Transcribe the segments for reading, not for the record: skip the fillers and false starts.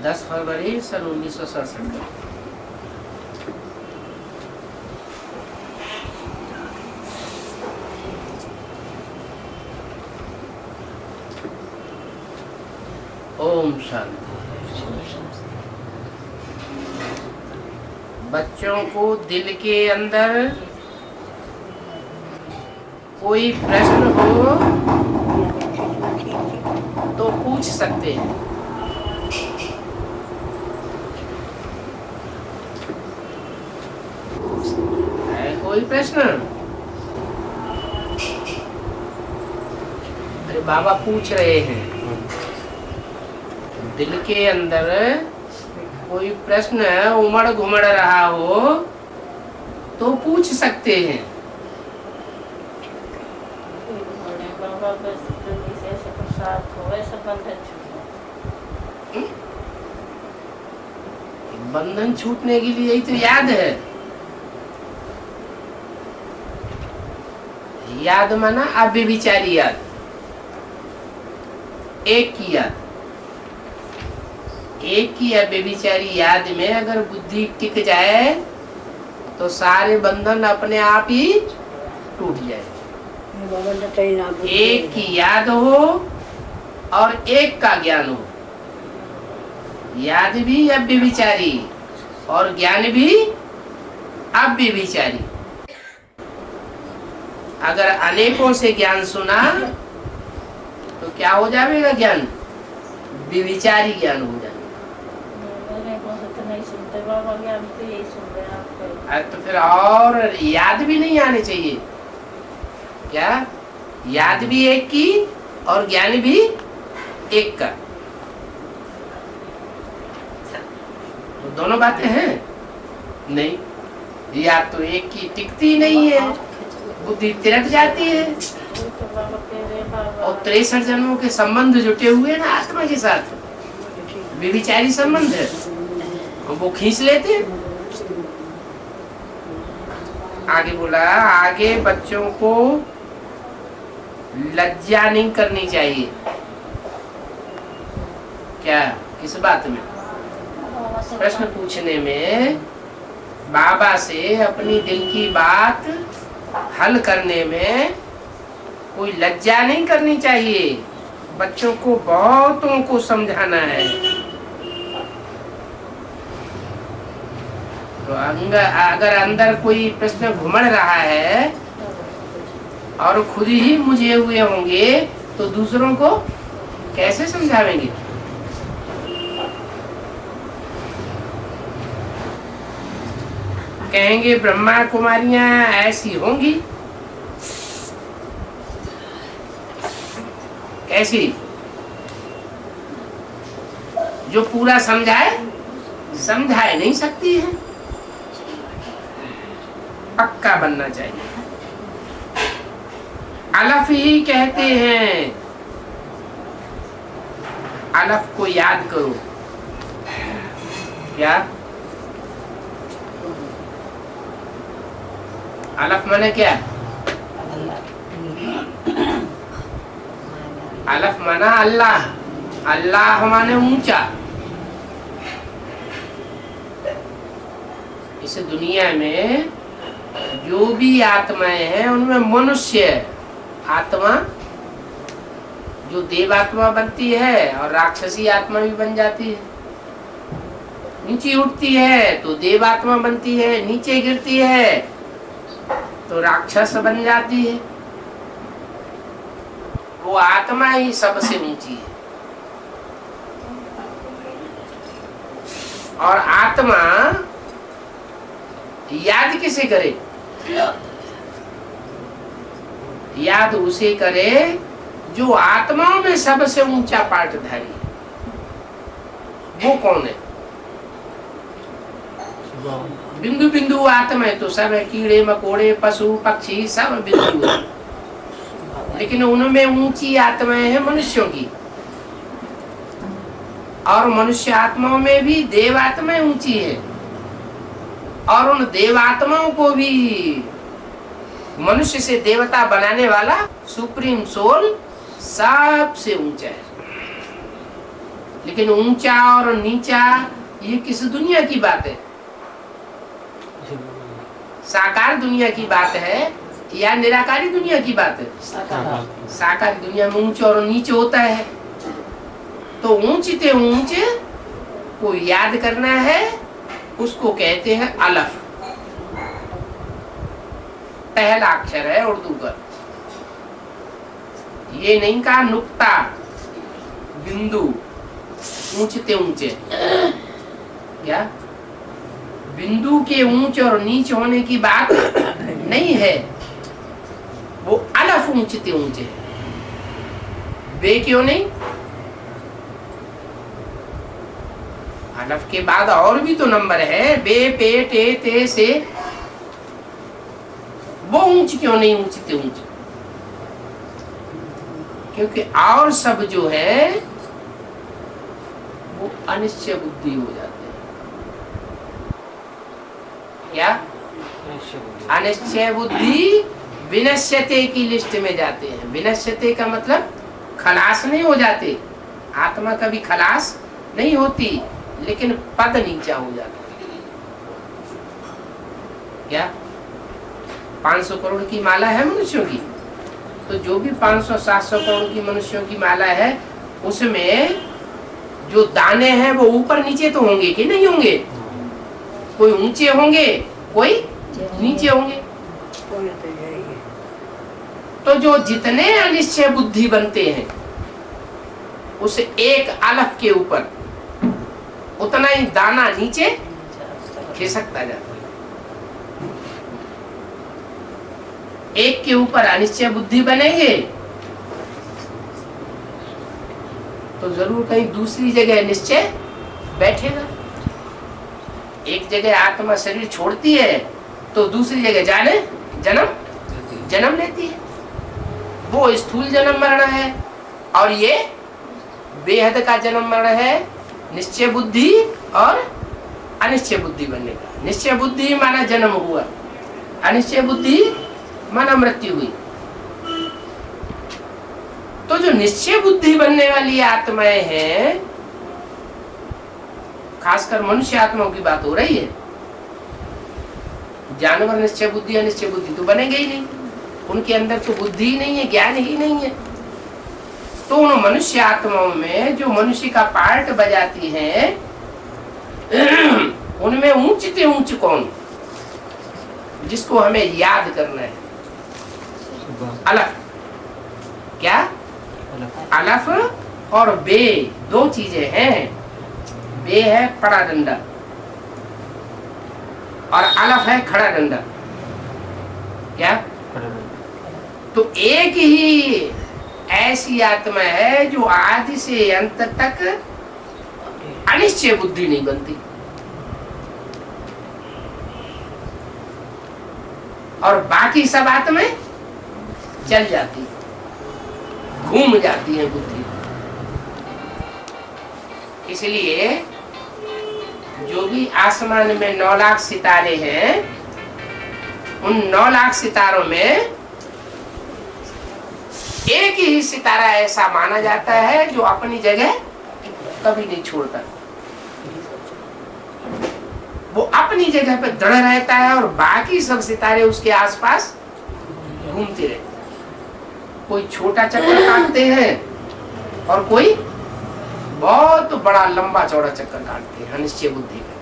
10 फरवरी सन 1967। ओम शांति। बच्चों को दिल के अंदर कोई प्रश्न हो तो पूछ सकते हैं। है कोई प्रश्न? अरे बाबा पूछ रहे हैं, दिल के अंदर कोई प्रश्न उमड़ घुमड़ रहा हो तो पूछ सकते हैं। बंधन छूटने के लिए यही तो याद है। याद माना अव्यभिचारी याद, एक की याद। एक की अव्यभिचारी याद में अगर बुद्धि टिक जाए तो सारे बंधन अपने आप ही टूट जाए। एक की याद हो और एक का ज्ञान हो। याद भी अव्यभिचारी और ज्ञान भी अव्यभिचारी। अगर अनेकों से ज्ञान सुना तो क्या हो जाएगा? ज्ञान व्यभिचारी ज्ञान हो जाएगा। तो फिर और याद भी नहीं आने चाहिए क्या? याद भी एक की और ज्ञान भी एक का, तो दोनों बातें हैं नहीं। याद तो एक की टिकती नहीं है, बुद्धि तिरक जाती है। और 63 जन्मों के संबंध जुटे हुए ना आत्मा के साथ, व्यभिचारी संबंध है, वो खींच लेते हैं। आगे बोला, आगे बच्चों को लज्जा नहीं करनी चाहिए। क्या? किस बात में? प्रश्न पूछने में, बाबा से अपनी दिल की बात हल करने में कोई लज्जा नहीं करनी चाहिए। बच्चों को बहुतों को समझाना है। तो अगर अंदर कोई प्रश्न घुमड़ रहा है और खुद ही मुझे हुए होंगे तो दूसरों को कैसे समझावेंगे? कहेंगे ब्रह्मा कुमारियां ऐसी होंगी। कैसी? जो पूरा समझाए नहीं सकती है। पक्का बनना चाहिए। अलफ ही कहते हैं, अलफ को याद करो। क्या? अलफ माने क्या? अलफ माना अल्लाह। अल्लाह माने ऊंचा। इस दुनिया में जो भी आत्माएं हैं उनमें मनुष्य आत्मा जो देवात्मा बनती है और राक्षसी आत्मा भी बन जाती है। नीचे उठती है तो देवात्मा बनती है, नीचे गिरती है तो राक्षस बन जाती है। वो आत्मा ही सबसे ऊंची है। और आत्मा याद किसे करे? याद उसे करे जो आत्माओं में सबसे ऊंचा पाठधारी है। वो कौन है? बिंदु बिंदु आत्मा है तो सब है, कीड़े मकोड़े पशु पक्षी सब बिंदु है। लेकिन उनमें ऊंची आत्माएं हैं मनुष्यों की। और मनुष्य आत्माओं में भी देव आत्माएं ऊंची है। और उन देवात्माओं को भी मनुष्य से देवता बनाने वाला सुप्रीम सोल सबसे ऊंचा है। लेकिन ऊंचा और नीचा ये किस दुनिया की बात है? साकार दुनिया की बात है या निराकारी दुनिया की बात है? साकार दुनिया में ऊंचे और नीचे होता है। तो ऊंचते ऊंचे को याद करना है, उसको कहते हैं अलफ। पहला अक्षर है उर्दू का। ये नहीं कहा नुक्ता, बिंदु, ऊंचते ऊंचे। क्या बिंदु के ऊंचे और नीचे होने की बात नहीं है, वो अलफ ऊंचते ऊंचे। बे क्यों नहीं? अलफ के बाद और भी तो नंबर है, बे पे टे ते से। वो ऊंच क्यों नहीं ऊंचते ऊंचे? क्योंकि और सब जो है वो अनिश्चय बुद्धि हो जाते हैं। क्या? अनिश्चय बुद्धि विनश्यते की लिस्ट में जाते हैं। विनश्यते का मतलब खलास नहीं हो जाते। आत्मा कभी खलास नहीं होती, लेकिन पद नीचा हो जाता है। क्या? 500 करोड़ की माला है मनुष्यों की, तो जो भी 500-700 करोड़ की मनुष्यों की माला है, उसमें जो दाने हैं वो ऊपर नीचे तो होंगे कि नहीं होंगे? कोई ऊंचे होंगे, कोई नीचे होंगे। तो जो जितने अनिश्चय बुद्धि बनते हैं, उस एक अलफ के ऊपर उतना ही दाना नीचे खिसकता जाता है। एक के ऊपर अनिश्चय बुद्धि बनेंगे तो जरूर कहीं दूसरी जगह निश्चय बैठेगा। एक जगह आत्मा शरीर छोड़ती है तो दूसरी जगह जाने जन्म लेती है। वो स्थूल जन्म मरण है और ये बेहद का जन्म मरण है, निश्चय बुद्धि और अनिश्चय बुद्धि बनने का। निश्चय बुद्धि माना जन्म हुआ, अनिश्चय बुद्धि माना मृत्यु हुई। तो जो निश्चय बुद्धि बनने वाली आत्माएं हैं, खासकर मनुष्य आत्माओं की बात हो रही है। जानवर निश्चय बुद्धि अनिश्चय बुद्धि तो बनेंगे ही नहीं, उनके अंदर तो बुद्धि ही नहीं है, ज्ञान ही नहीं है। तो उन मनुष्य आत्माओं में जो मनुष्य का पार्ट बजाती हैं, उनमें ऊंचते ऊंच कौन, जिसको हमें याद करना है? अलफ। क्या? अलफ और बे दो चीजें हैं। बे है पड़ा डंडा और अलफ है खड़ा डंडा। क्या? तो एक ही ऐसी आत्मा है जो आदि से अंत तक अनिश्चय बुद्धि नहीं बनती और बाकी सब आत्माएं चल जाती, घूम जाती है बुद्धि। इसलिए जो भी आसमान में 9 लाख सितारे हैं, उन 9 लाख सितारों में एक ही सितारा ऐसा माना जाता है जो अपनी जगह कभी नहीं छोड़ता। वो अपनी जगह पे दृढ़ रहता है और बाकी सब सितारे उसके आसपास घूमते रहते हैं। कोई छोटा चक्कर काटते हैं और कोई बहुत बड़ा लंबा चौड़ा चक्कर काटते हैं अनिश्चय बुद्धि का।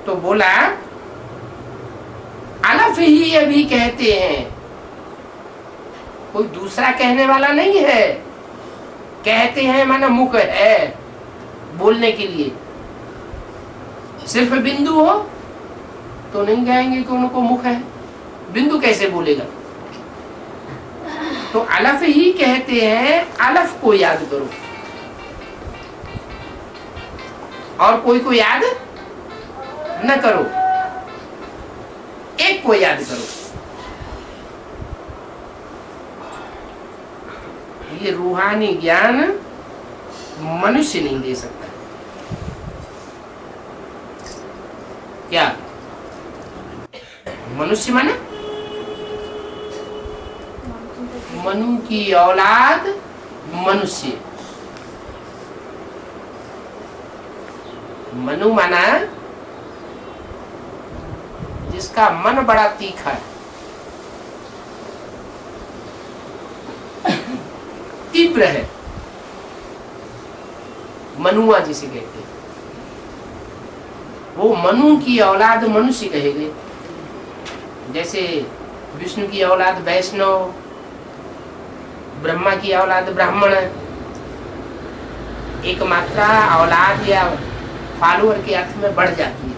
तो बोला अलफ ही अभी कहते हैं, कोई दूसरा कहने वाला नहीं है। कहते हैं माना मुख है बोलने के लिए। सिर्फ बिंदु हो तो नहीं कहेंगे कि उनको मुख है, बिंदु कैसे बोलेगा? तो अलफ ही कहते हैं। अलफ को याद करो और कोई को याद न करो, एक को याद करो। ये रूहानी ज्ञान मनुष्य नहीं दे सकता। क्या? मनुष्य माने मनु की औलाद मनुष्य। मनु माना जिसका मन बड़ा तीखा है, तीव्र है, मनुआ जिसे कहते हैं, वो मनु की औलाद मनुष्य कहे गए। जैसे विष्णु की औलाद वैष्णव, ब्रह्मा की औलाद ब्राह्मण। एक मात्रा औलाद या फॉलोअर के अर्थ में बढ़ जाती है।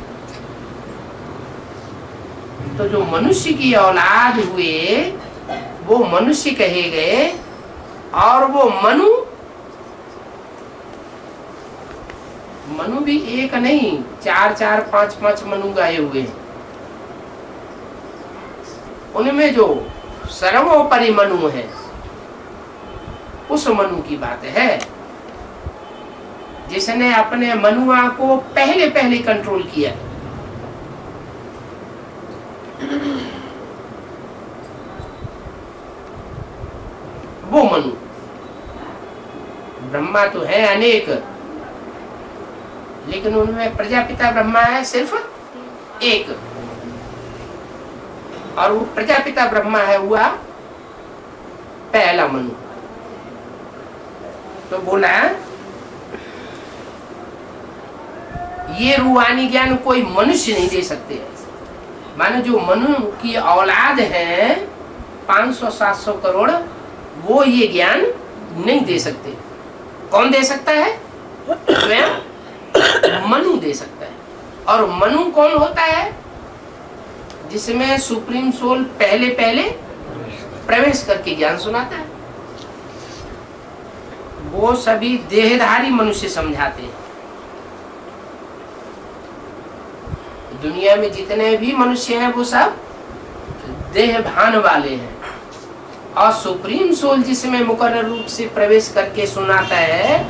तो जो मनुष्य की औलाद हुए वो मनुष्य कहे गए। और वो मनु भी एक नहीं, 4-4, 5-5 मनु गाए हुए हैं। उनमें जो सर्वोपरि मनु है उस मनु की बात है जिसने अपने मनुआ को पहले पहले कंट्रोल किया। वो मनु। ब्रह्मा तो है अनेक, लेकिन उनमें प्रजापिता ब्रह्मा है सिर्फ एक। और वो प्रजापिता ब्रह्मा है हुआ पहला मनु। तो बोला ये रूहानी ज्ञान कोई मनुष्य नहीं दे सकते। माने जो मनु की औलाद है 500-700 करोड़, वो ये ज्ञान नहीं दे सकते। कौन दे सकता है? स्वयं मनु दे सकता है। और मनु कौन होता है? जिसमें सुप्रीम सोल पहले पहले प्रवेश करके ज्ञान सुनाता है। वो सभी देहधारी मनुष्य समझाते हैं। दुनिया में जितने भी मनुष्य हैं वो सब देह भान वाले हैं। और सुप्रीम सोल जिसमें मुकर्रर रूप से प्रवेश करके सुनाता है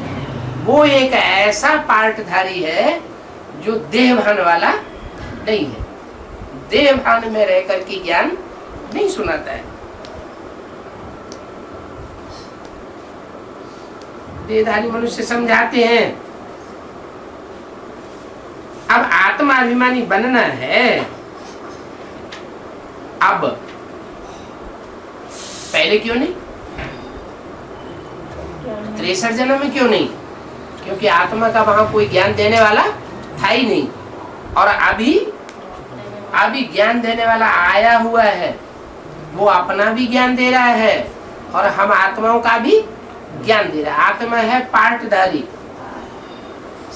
वो एक ऐसा पार्टधारी है जो देह भान वाला नहीं है। देह भान में रह करके ज्ञान नहीं सुनाता है। देहधारी मनुष्य समझाते हैं। अब आत्माभिमानी बनना है। अब पहले क्यों नहीं? 63 जन्म में क्यों नहीं? क्योंकि आत्मा का वहां कोई ज्ञान देने वाला था ही नहीं। और अभी ज्ञान देने वाला आया हुआ है। वो अपना भी ज्ञान दे रहा है और हम आत्माओं का भी ज्ञान दे रहा है। आत्मा है पार्टधारी।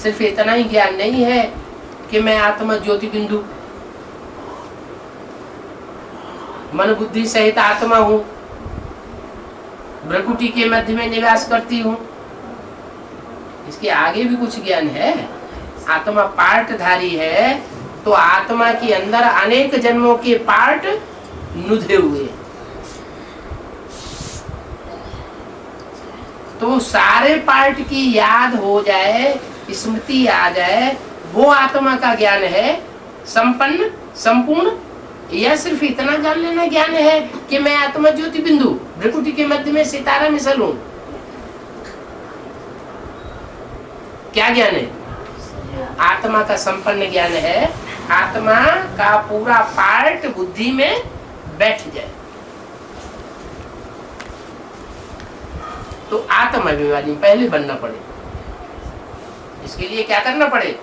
सिर्फ इतना ही ज्ञान नहीं है कि मैं आत्मा ज्योति बिंदु मन बुद्धि सहित आत्मा हूँ, भ्रकुटी के मध्य में निवास करती हूँ। इसके आगे भी कुछ ज्ञान है। आत्मा पार्टधारी है तो आत्मा के अंदर अनेक जन्मों के पार्ट नुधे हुए। तो सारे पार्ट की याद हो जाए, स्मृति आ जाए, वो आत्मा का ज्ञान है संपन्न संपूर्ण। या सिर्फ इतना जान लेना ज्ञान है कि मैं आत्मा ज्योति बिंदु भ्रकुटी के मध्य में सितारा मिसल हूं। क्या ज्ञान है? आत्मा का संपन्न ज्ञान है। आत्मा का पूरा पार्ट बुद्धि में बैठ जाए। तो आत्माभिमानी पहले बनना पड़े। इसके लिए क्या करना पड़े?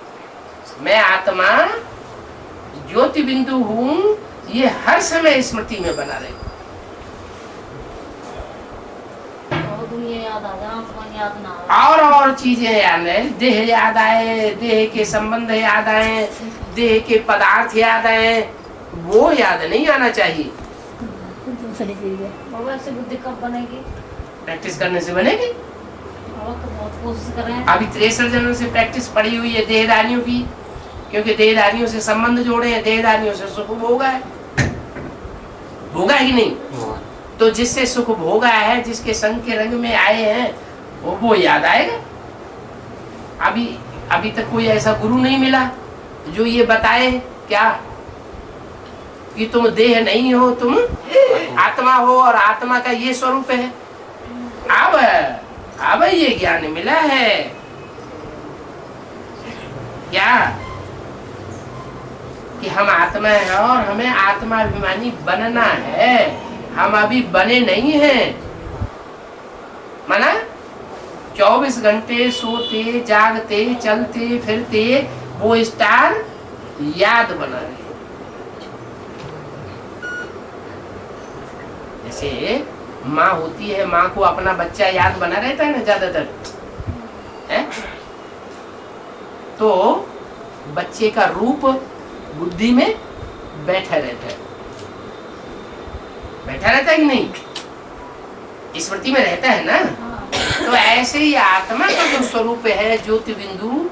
मैं आत्मा ज्योति बिंदु हूं, ये हर समय स्मृति में बना रहे। और चीजें याद है। देह याद आए, देह के संबंध याद आए, देह के पदार्थ याद आए, वो याद नहीं आना चाहिए। ऐसे बुद्धि कब बनेगी? प्रैक्टिस करने से बनेगी। तो बहुत कोशिश कर रहे हैं। अभी 63 जनों से प्रैक्टिस पड़ी हुई है देहधारियों की, क्योंकि देहधारियों से संबंध जोड़े हैं, देहधारियों से सुख भोगा है। भोगा है कि नहीं? तो जिससे सुख भोगा है, जिसके संग के रंग में आए हैं, वो याद आएगा। अभी तक कोई ऐसा गुरु नहीं मिला जो ये बताए क्या कि तुम देह नहीं हो, तुम आत्मा हो और आत्मा का ये स्वरूप है। अब ये ज्ञान मिला है क्या कि हम आत्मा है और हमें आत्मा अभिमानी बनना है। हम अभी बने नहीं हैं। माना 24 घंटे सोते जागते चलते फिरते वो स्टार याद बना रहे। जैसे माँ होती है, माँ को अपना बच्चा याद बना रहता है ना ज्यादातर है? तो बच्चे का रूप बुद्धि में बैठा रहता है कि नहीं? स्मृति में रहता है ना। तो ऐसे ही आत्मा का जो स्वरूप है ज्योति बिंदु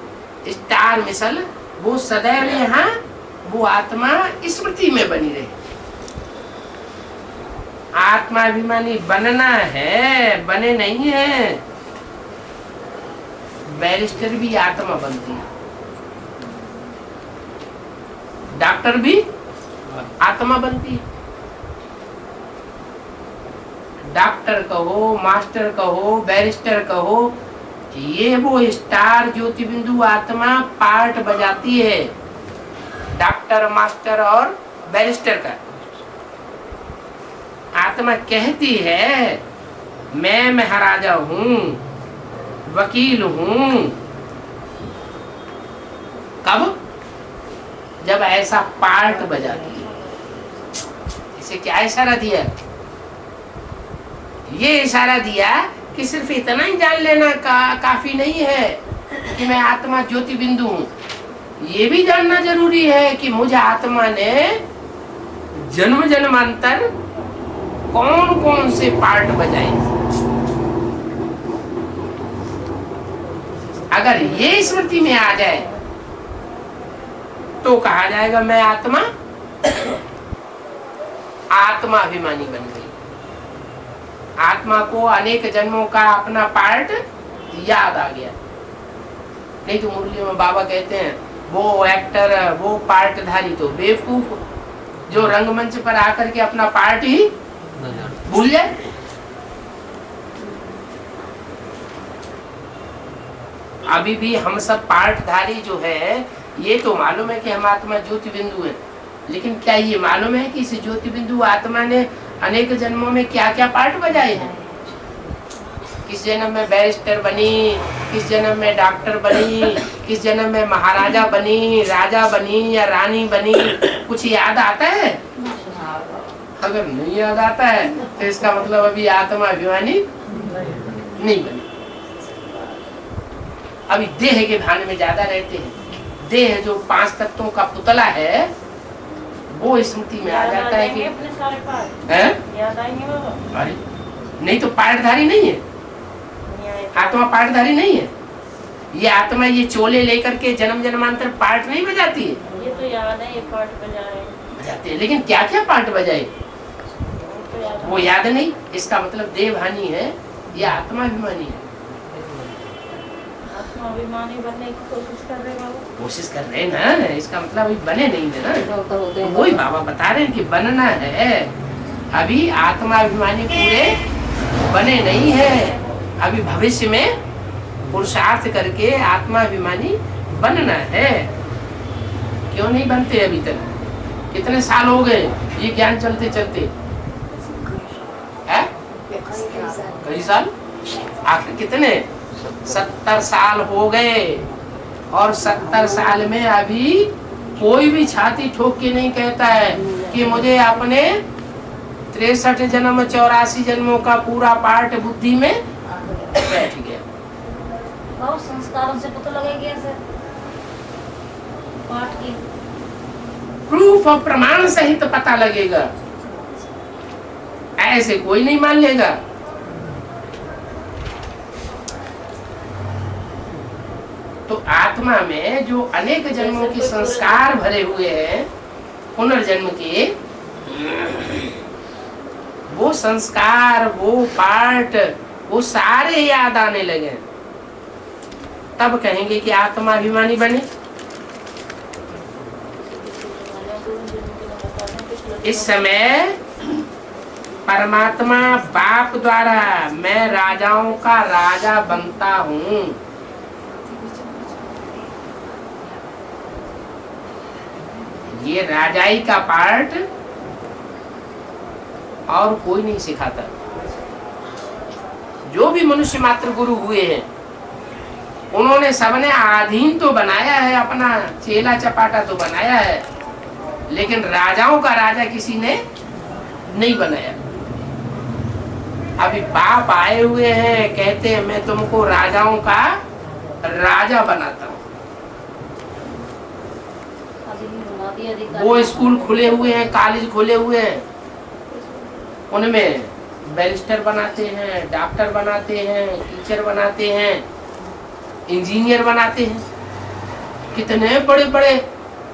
स्टार मिसल, वो सदैव यहाँ वो आत्मा स्मृति में बनी रहे। आत्मा अभिमानी बनना है, बने नहीं है। बैरिस्टर भी आत्मा बनती है, डॉक्टर भी आत्मा बनती है। डॉक्टर कहो, मास्टर कहो, बैरिस्टर कहो, ये वो स्टार ज्योति बिंदु आत्मा पार्ट बजाती है डॉक्टर, मास्टर और बैरिस्टर का। आत्मा कहती है मैं महाराजा हूँ, वकील हूँ। कब? जब ऐसा पार्ट बजाती है। इसे क्या इशारा दिया? ये इशारा दिया कि सिर्फ इतना ही जान लेना काफी नहीं है कि मैं आत्मा ज्योति बिंदु हूँ। ये भी जानना जरूरी है कि मुझे आत्मा ने जन्म जन्मांतर कौन कौन से पार्ट बजाए। अगर ये स्मृति में आ जाए तो कहा जाएगा मैं आत्मा अभिमानी बन गई। आत्मा को अनेक जन्मों का अपना पार्ट याद आ गया। नहीं तो मुरलियों में बाबा कहते हैं वो एक्टर, वो पार्टधारी तो बेवकूफ जो रंगमंच पर आकर के अपना पार्ट ही भूल जाए। अभी भी हम सब पार्टधारी जो है, ये तो मालूम है कि हम आत्मा ज्योति बिंदु है, लेकिन क्या ये मालूम है कि इस ज्योति बिंदु आत्मा ने अनेक जन्मों में क्या क्या पार्ट बजाए हैं? किस जन्म में बैरिस्टर बनी, किस जन्म में डॉक्टर बनी, किस जन्म में महाराजा बनी, राजा बनी या रानी बनी, कुछ याद आता है? अगर नहीं याद आता है तो इसका मतलब अभी आत्मा अभिमानी नहीं बनी। अभी देह के भान में ज्यादा रहते हैं। देह जो 5 तत्वों का पुतला है वो स्मृति में आ जाता है कि अरे नहीं तो पार्टधारी नहीं है, आत्मा पार्टधारी नहीं है। ये आत्मा ये चोले लेकर के जन्म जन्मांतर पार्ट नहीं बजाती है। ये तो याद है, ये पार्ट बजाते हैं, लेकिन क्या क्या पार्ट बजाए वो याद नहीं। इसका मतलब देवहानी है या आत्मा अभिमानी है। आत्मा अभिमानी बनने की कोशिश कर रहे हैं ना, इसका मतलब अभी बने नहीं है ना। तो वही बाबा बता रहे हैं कि बनना है। अभी आत्मा अभिमानी पूरे बने नहीं है। अभी भविष्य में पुरुषार्थ करके आत्मा अभिमानी बनना है। क्यों नहीं बनते अभी तक? कितने साल हो गए ये ज्ञान चलते चलते? कई साल? आखिर कितने? 70 साल हो गए। और 70 साल में अभी कोई भी छाती ठोक के नहीं कहता है कि मुझे अपने 63 जन्म 84 जन्मों का पूरा पार्ट बुद्धि में बैठ गया। बहुत संस्कारों से पता लगेगा ऐसे पाठ की प्रूफ और प्रमाण सहित पता लगेगा। ऐसे कोई नहीं मान लेगा। तो आत्मा में जो अनेक जन्मों के संस्कार भरे हुए हैं पुनर्जन्म के, वो संस्कार, वो पार्ट, वो सारे याद आने लगे। तब कहेंगे कि आत्मा अभिमानी बने। इस समय परमात्मा बाप द्वारा मैं राजाओं का राजा बनता हूँ। ये राजाई का पार्ट और कोई नहीं सिखाता। जो भी मनुष्य मात्र गुरु हुए हैं उन्होंने सबने अधीन तो बनाया है, अपना चेला चपाटा तो बनाया है, लेकिन राजाओं का राजा किसी ने नहीं बनाया। अभी बाप आए हुए हैं, कहते हैं मैं तुमको राजाओं का राजा बनाता हूँ। वो स्कूल खुले हुए हैं, कॉलेज खुले हुए हैं, उनमें बैरिस्टर बनाते हैं, डॉक्टर बनाते हैं, टीचर बनाते हैं, इंजीनियर बनाते हैं। कितने बड़े बड़े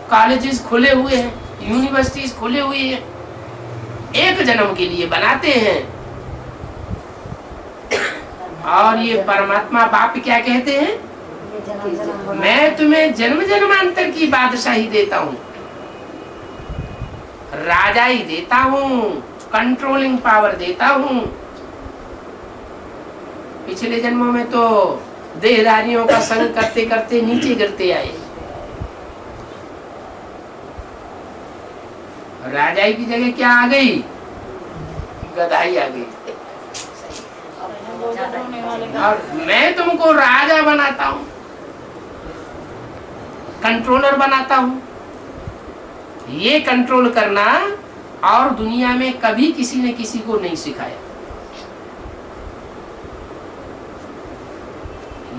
कॉलेजेस खुले हुए हैं, यूनिवर्सिटीज खुले हुए हैं, एक जन्म के लिए बनाते हैं। और ये परमात्मा बाप क्या कहते हैं? मैं तुम्हें जन्म जन्मांतर की बादशाही देता हूँ, राजाई देता हूँ, कंट्रोलिंग पावर देता हूँ। पिछले जन्मों में तो देहधारियों का संग करते करते नीचे गिरते आए, राजाई की जगह क्या आ गई? गधाई आ गई। और मैं तुमको राजा बनाता हूँ, कंट्रोलर बनाता हूँ। ये कंट्रोल करना और दुनिया में कभी किसी ने किसी को नहीं सिखाया।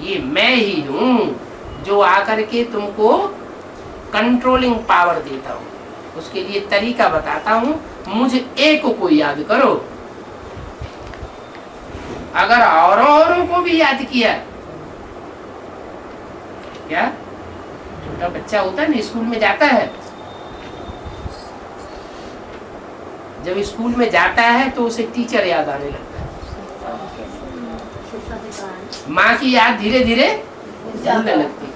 ये मैं ही हूँ जो आकर के तुमको कंट्रोलिंग पावर देता हूँ। उसके लिए तरीका बताता हूँ, मुझे एक को याद करो। अगर औरों को भी याद किया, क्या छोटा बच्चा होता है ना, स्कूल में जाता है, जब स्कूल में जाता है तो उसे टीचर याद आने लगता है, माँ की याद धीरे धीरे जाने लगती।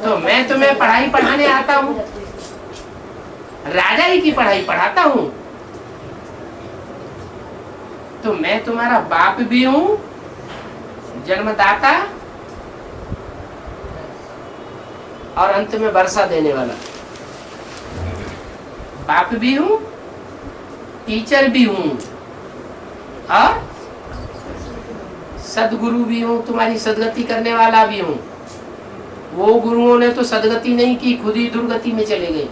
तो मैं तुम्हें पढ़ाई पढ़ाने आता हूँ, राजाई की पढ़ाई पढ़ाता हूँ, तो मैं तुम्हारा बाप भी हूँ, जन्मदाता, और अंत में वर्षा देने वाला। बाप भी हूँ, टीचर भी हूँ, और सदगुरु भी हूँ, तुम्हारी सदगति करने वाला भी हूँ। वो गुरुओं ने तो सदगति नहीं की, खुद ही दुर्गति में चले गए।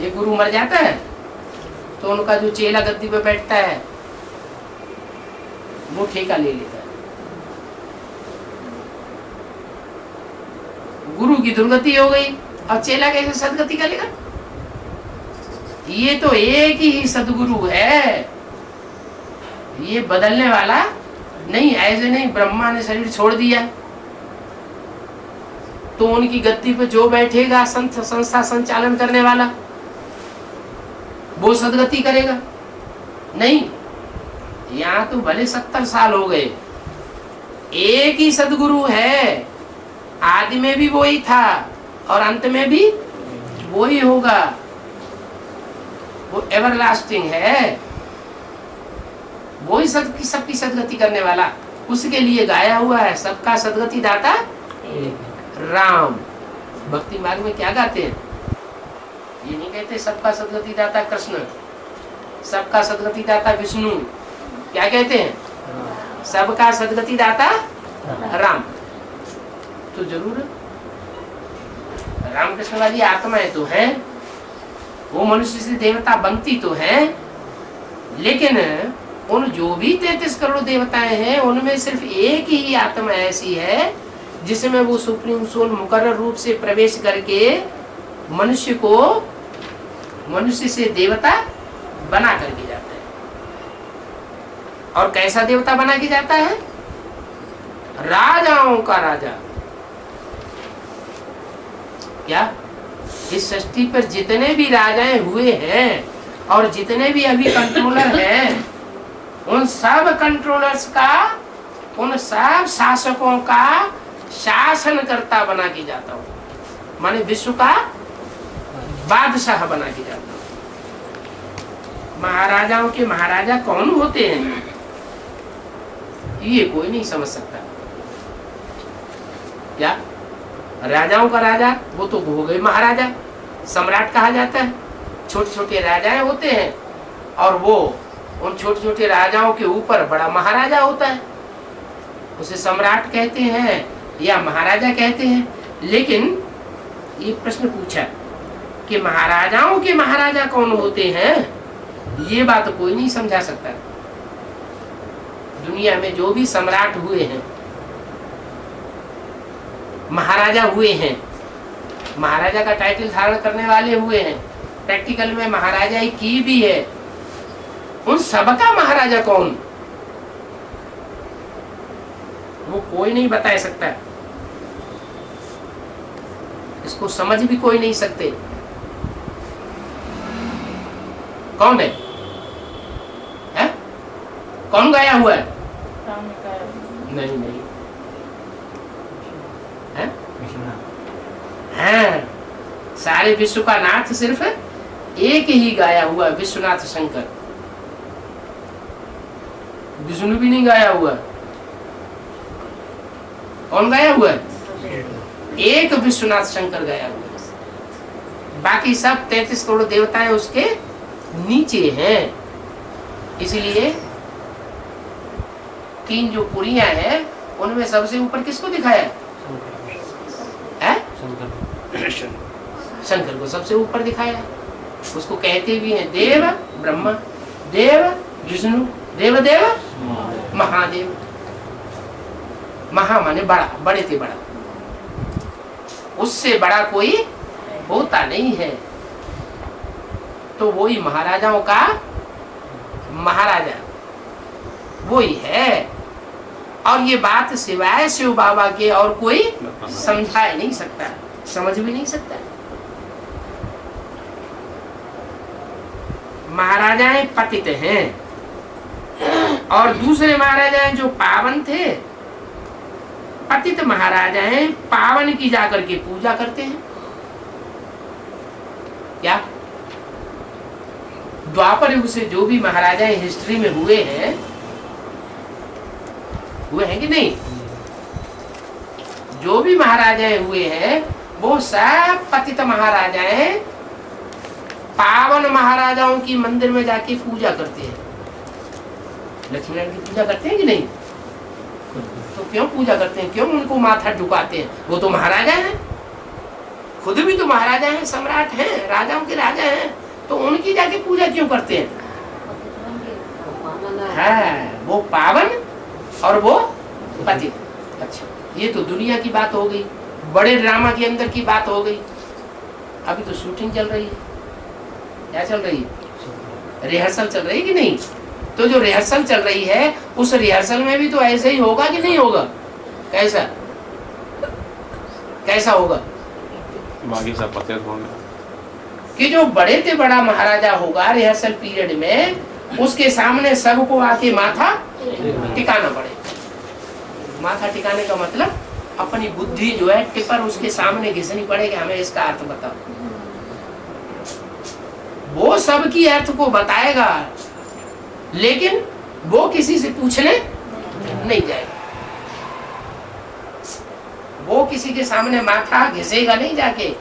एक गुरु मर जाता है तो उनका जो चेला गद्दी पे बैठता है वो ठेका ले लेता है। गुरु की दुर्गति हो गई, अब चेला कैसे सदगति करेगा? ये तो एक ही सदगुरु है, ये बदलने वाला नहीं। ऐसे नहीं ब्रह्मा ने शरीर छोड़ दिया तो उनकी गद्दी पे जो बैठेगा संस्था संचालन करने वाला, वो सदगति करेगा? नहीं। यहाँ तो भले 70 साल हो गए, एक ही सदगुरु है, आदि में भी वही था और अंत में भी वही होगा। वो एवरलास्टिंग है, वही सबकी सदगति करने वाला। उसके लिए गाया हुआ है, सबका सदगति दाता राम। भक्ति मार्ग में क्या गाते हैं? ये नहीं कहते सबका सदगति दाता कृष्ण, सबका सदगति दाता विष्णु। क्या कहते हैं? सबका सदगति दाता राम। तो जरूर रामकृष्ण वाली आत्माएं तो हैं, वो मनुष्य से देवता बनती तो हैं, लेकिन उन जो भी 33 करोड़ देवताएं हैं उनमें सिर्फ एक ही आत्मा ऐसी है जिसमें वो सुप्रीम सोल मुकर्रर रूप से प्रवेश करके मनुष्य को मनुष्य से देवता बना करके जाता है। और कैसा देवता बना के जाता है? राजाओं का राजा। क्या इस सृष्टि पर जितने भी राजाएं हुए हैं और जितने भी अभी कंट्रोलर हैं, उन सब कंट्रोलर्स का, उन सब शासकों का शासनकर्ता बना के जाता हूँ। माने विश्व का बादशाह बना के जाता हूं। महाराजाओं के महाराजा कौन होते हैं ये कोई नहीं समझ सकता। क्या राजाओं का राजा वो तो हो गए महाराजा, सम्राट कहा जाता है। छोटे छोटे राजाएं होते हैं और वो उन छोटे छोटे राजाओं के ऊपर बड़ा महाराजा होता है, उसे सम्राट कहते हैं या महाराजा कहते हैं। लेकिन ये प्रश्न पूछा कि महाराजाओं के महाराजा कौन होते हैं, ये बात कोई नहीं समझा सकता। दुनिया में जो भी सम्राट हुए हैं, महाराजा हुए हैं, महाराजा का टाइटल धारण करने वाले हुए हैं, प्रैक्टिकल में महाराजा की भी है, उन सबका महाराजा कौन वो कोई नहीं बता सकता। इसको समझ भी कोई नहीं सकते कौन है? कौन गाया हुआ है? राम ने कहा नहीं नहीं है? हाँ, सारे विश्व का नाथ सिर्फ एक ही गाया हुआ है, विश्वनाथ शंकर। विष्णु भी नहीं गाया हुआ। कौन गाया हुआ है? एक विश्वनाथ शंकर गाया हुआ है। बाकी सब 33 करोड़ देवताएं उसके नीचे हैं। इसलिए 3 जो पुरियां हैं उनमें सबसे ऊपर किसको दिखाया है? शंकर को सबसे ऊपर दिखाया है। उसको कहते भी हैं देव ब्रह्मा, देव विष्णु, देव देव महादेव। महा माने बड़ा, बड़े से बड़ा, उससे बड़ा कोई होता नहीं है। तो वही महाराजाओं का महाराजा वही है। और ये बात सिवाय शिव बाबा के और कोई समझा नहीं सकता, समझ भी नहीं सकता। महाराजाएं पतित हैं और दूसरे महाराजाएं जो पावन थे, पतित महाराजाएं पावन की जाकर के पूजा करते हैं। क्या द्वापर युग से जो भी महाराजाएं हिस्ट्री में हुए हैं कि नहीं? जो भी महाराजाएं हुए हैं वो सब पतित महाराजाएं पावन महाराजाओं की मंदिर में जाके पूजा करते हैं। लक्ष्मी नारायण की पूजा करते हैं कि नहीं? तो क्यों पूजा करते हैं? क्यों उनको माथा झुकाते हैं? वो तो महाराजा हैं, खुद भी तो महाराजा हैं, सम्राट हैं, राजाओं के राजा हैं, तो उनकी जाके पूजा क्यों करते हैं? हाँ, वो पावन और वो पतित। अच्छा, ये तो दुनिया की बात हो गई, बड़े ड्रामा के अंदर की बात हो गई। अभी तो शूटिंग चल रही है। क्या चल रही है? रिहर्सल चल रही है कि नहीं? तो जो रिहर्सल चल रही है उस रिहर्सल में भी तो ऐसे ही होगा कि नहीं होगा? कैसा कैसा होगा? बाकी सब पते होंगे कि जो बड़े से बड़ा महाराजा होगा रिहर्सल पीरियड में, उसके सामने सबको आके माथा टिकाना पड़ेगा। माथा टिकाने का मतलब अपनी बुद्धि जो है टिपर उसके सामने घिसनी पड़ेगी, हमें इसका अर्थ बताओ। वो सबकी अर्थ को बताएगा, लेकिन वो किसी से पूछने नहीं जाएगा। वो किसी के सामने माथा घिसेगा नहीं जाके,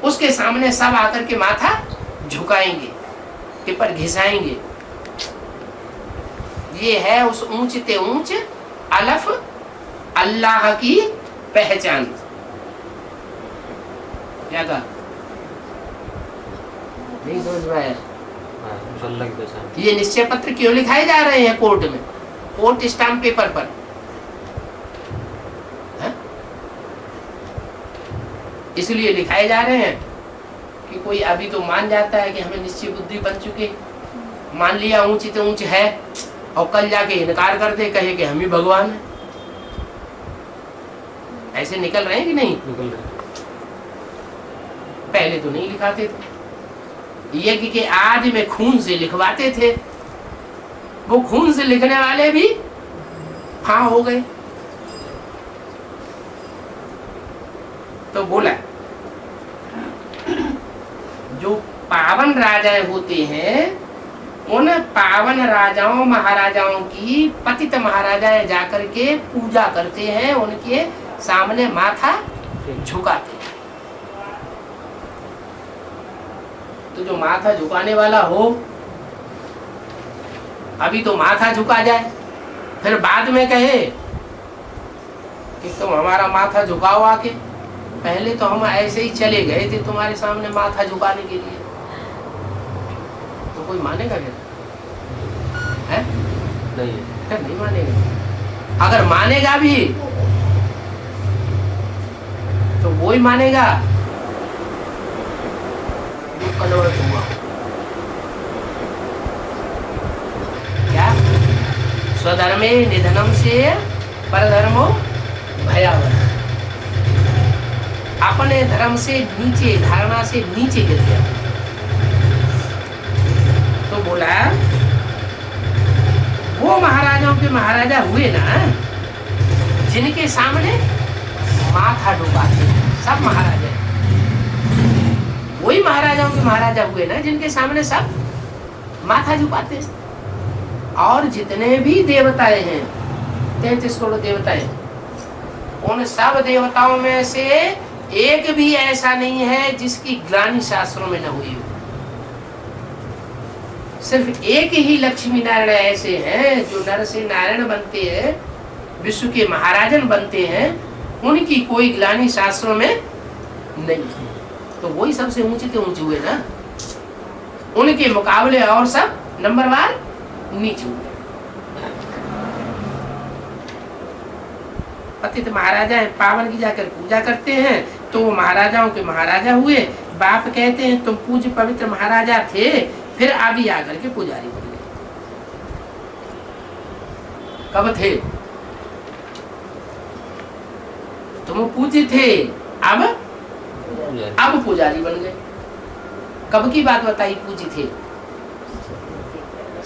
उसके सामने सब आकर के माथा झुकाएंगे, टिपर घिसाएंगे। ये है उस ऊंच ते ऊंच अलफ अल्लाह की पहचान। क्या कहा? नहीं समझ में आया? ये निश्चय पत्र क्यों लिखाए जा रहे हैं कोर्ट में, कोर्ट स्टाम्प पेपर पर? इसलिए लिखाए जा रहे हैं कि कोई अभी तो मान जाता है कि हमें निश्चय बुद्धि बन चुके, मान लिया ऊंची तो ऊंच है, और कल जाके इनकार कर दे, कहे कि हम ही भगवान हैं। ऐसे निकल रहे हैं कि नहीं? निकल रहे। पहले तो नहीं लिखाते थे, यज्ञ के आदि में खून से लिखवाते थे। वो खून से लिखने वाले भी हाँ हो गए। तो बोला जो पावन राजाएं होते हैं उन पावन राजाओं महाराजाओं की पतित महाराजाएं जाकर के पूजा करते हैं, उनके सामने माथा झुकाते हैं। तो जो माथा झुकाने वाला हो, अभी तो माथा झुका जाए, फिर बाद में कहे कि तुम हमारा माथा झुकाओ आके, पहले तो हम ऐसे ही चले गए थे तुम्हारे सामने माथा झुकाने के लिए, तो कोई मानेगा क्या? है? नहीं मानेगा। अगर मानेगा भी तो वो ही मानेगा जो कन्वर्ट हुआ। क्या? स्वधर्मे निधनम से परधर्मो भयावह। अपने धर्म से नीचे, धारणा से नीचे गिर गया। तो बोला वो महाराजाओं के महाराजा हुए ना जिनके सामने माथा डुबाते, सब महाराजा वही महाराजाओं के महाराजा हुए ना जिनके सामने सब माथा झुकाते। और जितने भी देवताएं हैं, 33 करोड़ देवताएं, उन सब देवताओं में से एक भी ऐसा नहीं है जिसकी ग्लानि शास्त्रों में न हुई हो। सिर्फ एक ही लक्ष्मी नारायण ऐसे हैं जो नर से नारायण बनते हैं, विश्व के महाराजन बनते हैं, उनकी कोई ग्लानि शास्त्रों में नहीं। तो वही सबसे ऊंचे के ऊंचे हुए ना, उनके मुकाबले और सब नंबरवार नीचे हुए। पतित महाराजा है, पावन की जाकर पूजा करते हैं तो वो महाराजाओं के महाराजा हुए। बाप कहते हैं तुम पूज्य पवित्र महाराजा थे, फिर आगे आकर के पुजारी बन गए। कब थे? तुम पूज्य थे, अब पुजारी बन गए। कब की बात बताई पूज्य थे?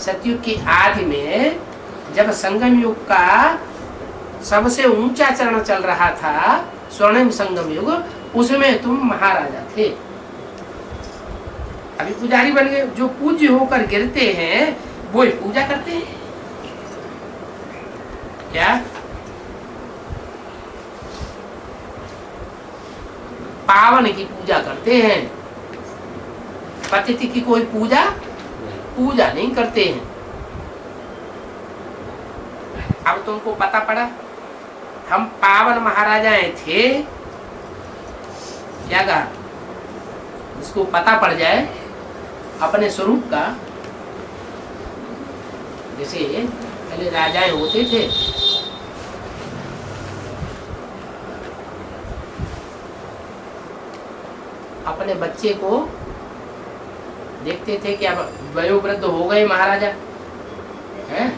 सतयुग की आदि में जब संगम युग का सबसे ऊंचा चरण चल रहा था, स्वर्णिम संगम युग, उसमें तुम महाराजा थे, अभी पुजारी बन गए। जो पूज्य होकर गिरते हैं वो ही पूजा करते हैं। क्या? पावन की पूजा करते हैं, पतित की कोई पूजा नहीं करते हैं। अब तुमको पता पड़ा हम पावन महाराजाएं थे, क्या कहा? जिसको पता पड़ जाए अपने स्वरूप का, जैसे पहले राजाएं होते थे, अपने बच्चे को देखते थे कि अब वयोवृद्ध हो गए महाराजा हैं,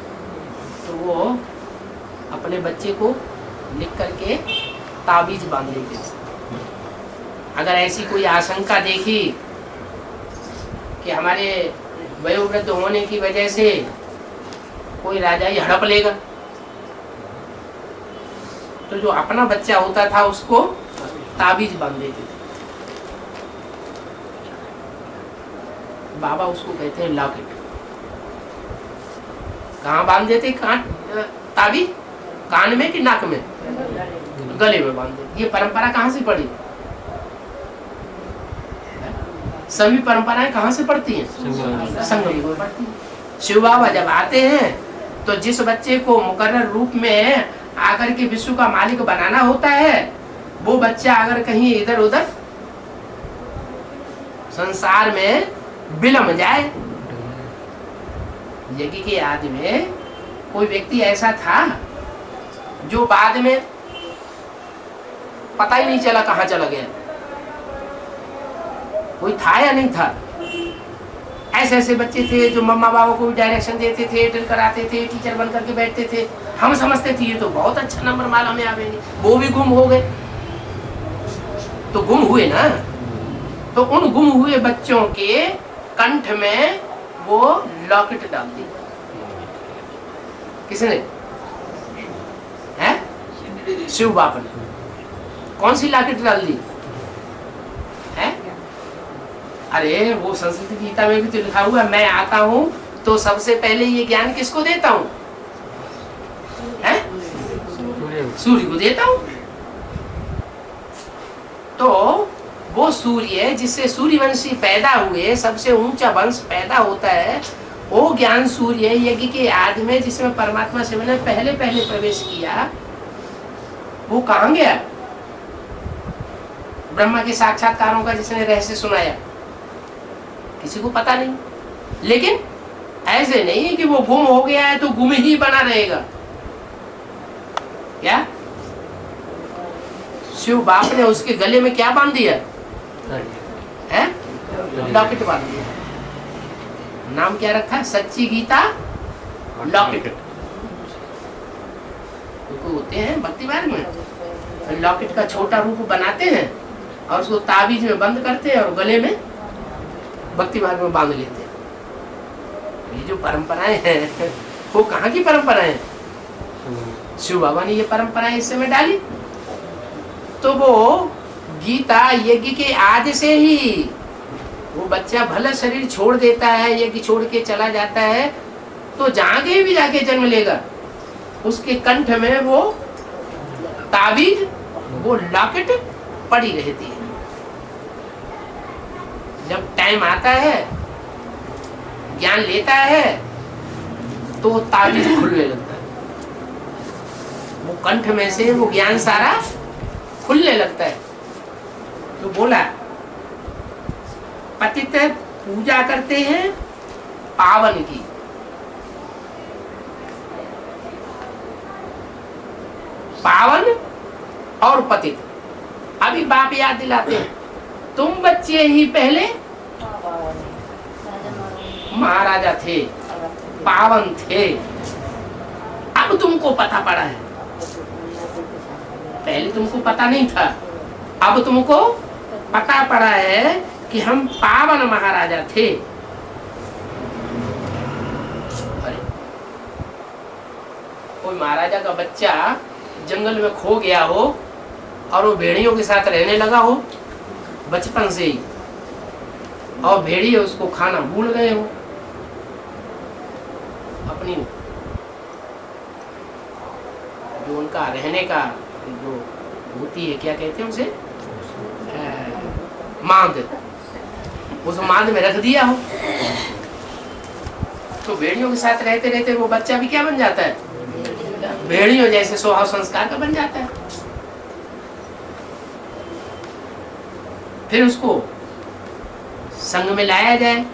तो वो अपने बच्चे को लिख करके ताबीज बांध देते थे। अगर ऐसी कोई आशंका देखी कि हमारे वयोवृद्ध होने की वजह से कोई राजा ही हड़प लेगा, तो जो अपना बच्चा होता था उसको ताबीज बांध देते थे। बाबा उसको कहते हैं लॉकेट। कहाँ बांध देते? ताबीज कान में कि नाक में? गले में बांध देते। ये परंपरा कहाँ से पड़ी? सभी परंपराएं कहाँ से पड़ती हैं? संगम युग में पड़ती हैं। शिव बाबा जब आते हैं तो जिस बच्चे को मुकर्रर रूप में आकर के विश्व का मालिक बनाना होता है, वो बच्चा अगर कहीं इधर उधर संसार में विलम जाए। यज्ञ के आदि में कोई व्यक्ति ऐसा था जो बाद में पता ही नहीं चला कहाँ चला गया। कोई था या नहीं था? ऐसे ऐसे बच्चे थे जो मम्मा बाबा को भी डायरेक्शन देते थे, ड्रिल कराते थे, टीचर बन करके बैठते थे। हम समझते थे ये तो बहुत अच्छा नंबर माला में आवेंगे, वो भी गुम हो गए। तो गुम हुए ना, तो उन गुम हुए बच्चों के कंठ में वो लॉकेट डाल दी। किसने? है? शिव बाप ने। कौन सी लॉकेट डाल दी? है? अरे वो संस्कृत गीता में भी तो लिखा हुआ मैं आता हूँ तो सबसे पहले ये ज्ञान किसको देता हूँ? सूर्य को देता हूँ। तो वो सूर्य जिससे सूर्यवंशी पैदा हुए, सबसे ऊंचा वंश पैदा होता है, वो ज्ञान सूर्य यज्ञ के आदि में जिसमें परमात्मा शिव ने पहले पहले प्रवेश किया, वो कहाँ गया? ब्रह्मा के साक्षात्कारों का जिसने रहस्य सुनाया, किसी को पता नहीं। लेकिन ऐसे नहीं कि वो गुम हो गया है तो गुम ही बना रहेगा। क्या शिव बाप ने उसके गले में क्या बांध दिया है? लॉकेट बांध दिया। नाम क्या रखा? सच्ची गीता लॉकेट। होते हैं भक्ति मार्ग में लॉकेट का छोटा रूप बनाते हैं और उसको ताबीज में बंद करते हैं और गले में भक्ति मार्ग में बांध लेते हैं। ये जो परंपराएं हैं वो कहाँ की परंपराएं हैं? शिव बाबा ने ये परंपराएं इस समय डाली। तो वो गीता यज्ञ के आदि से ही वो बच्चा भला शरीर छोड़ देता है, यज्ञ छोड़ के चला जाता है, तो जहाँ कहीं भी जाके जन्म लेगा उसके कंठ में वो ताबीज, वो लॉकेट पड़ी रहती है। जब टाइम आता है, ज्ञान लेता है, तो वो ताबीज खुलने लगता है। वो कंठ में से वो ज्ञान सारा खुलने लगता है। तो बोला पतित पूजा करते हैं पावन की, पावन और पतित। अभी बाप याद दिलाते हैं, तुम बच्चे ही पहले महाराजा थे, पावन थे, अब तुमको पता पड़ा है। पहले तुमको पता नहीं था, अब तुमको पता पड़ा है कि हम पावन महाराजा थे। अरे कोई महाराजा का बच्चा जंगल में खो गया हो और वो भेड़ियों के साथ रहने लगा हो बचपन से ही, और भेड़िए उसको खाना भूल गए हो, अपनी जो उनका रहने का जो होती है, क्या कहते हैं उसे, मांद, उस मांद में रख दिया हो, तो भेड़ियों के साथ रहते रहते वो बच्चा भी क्या बन जाता है? भेड़ियों जैसे स्वभाव संस्कार का बन जाता है। फिर उसको संग में लाया जाए,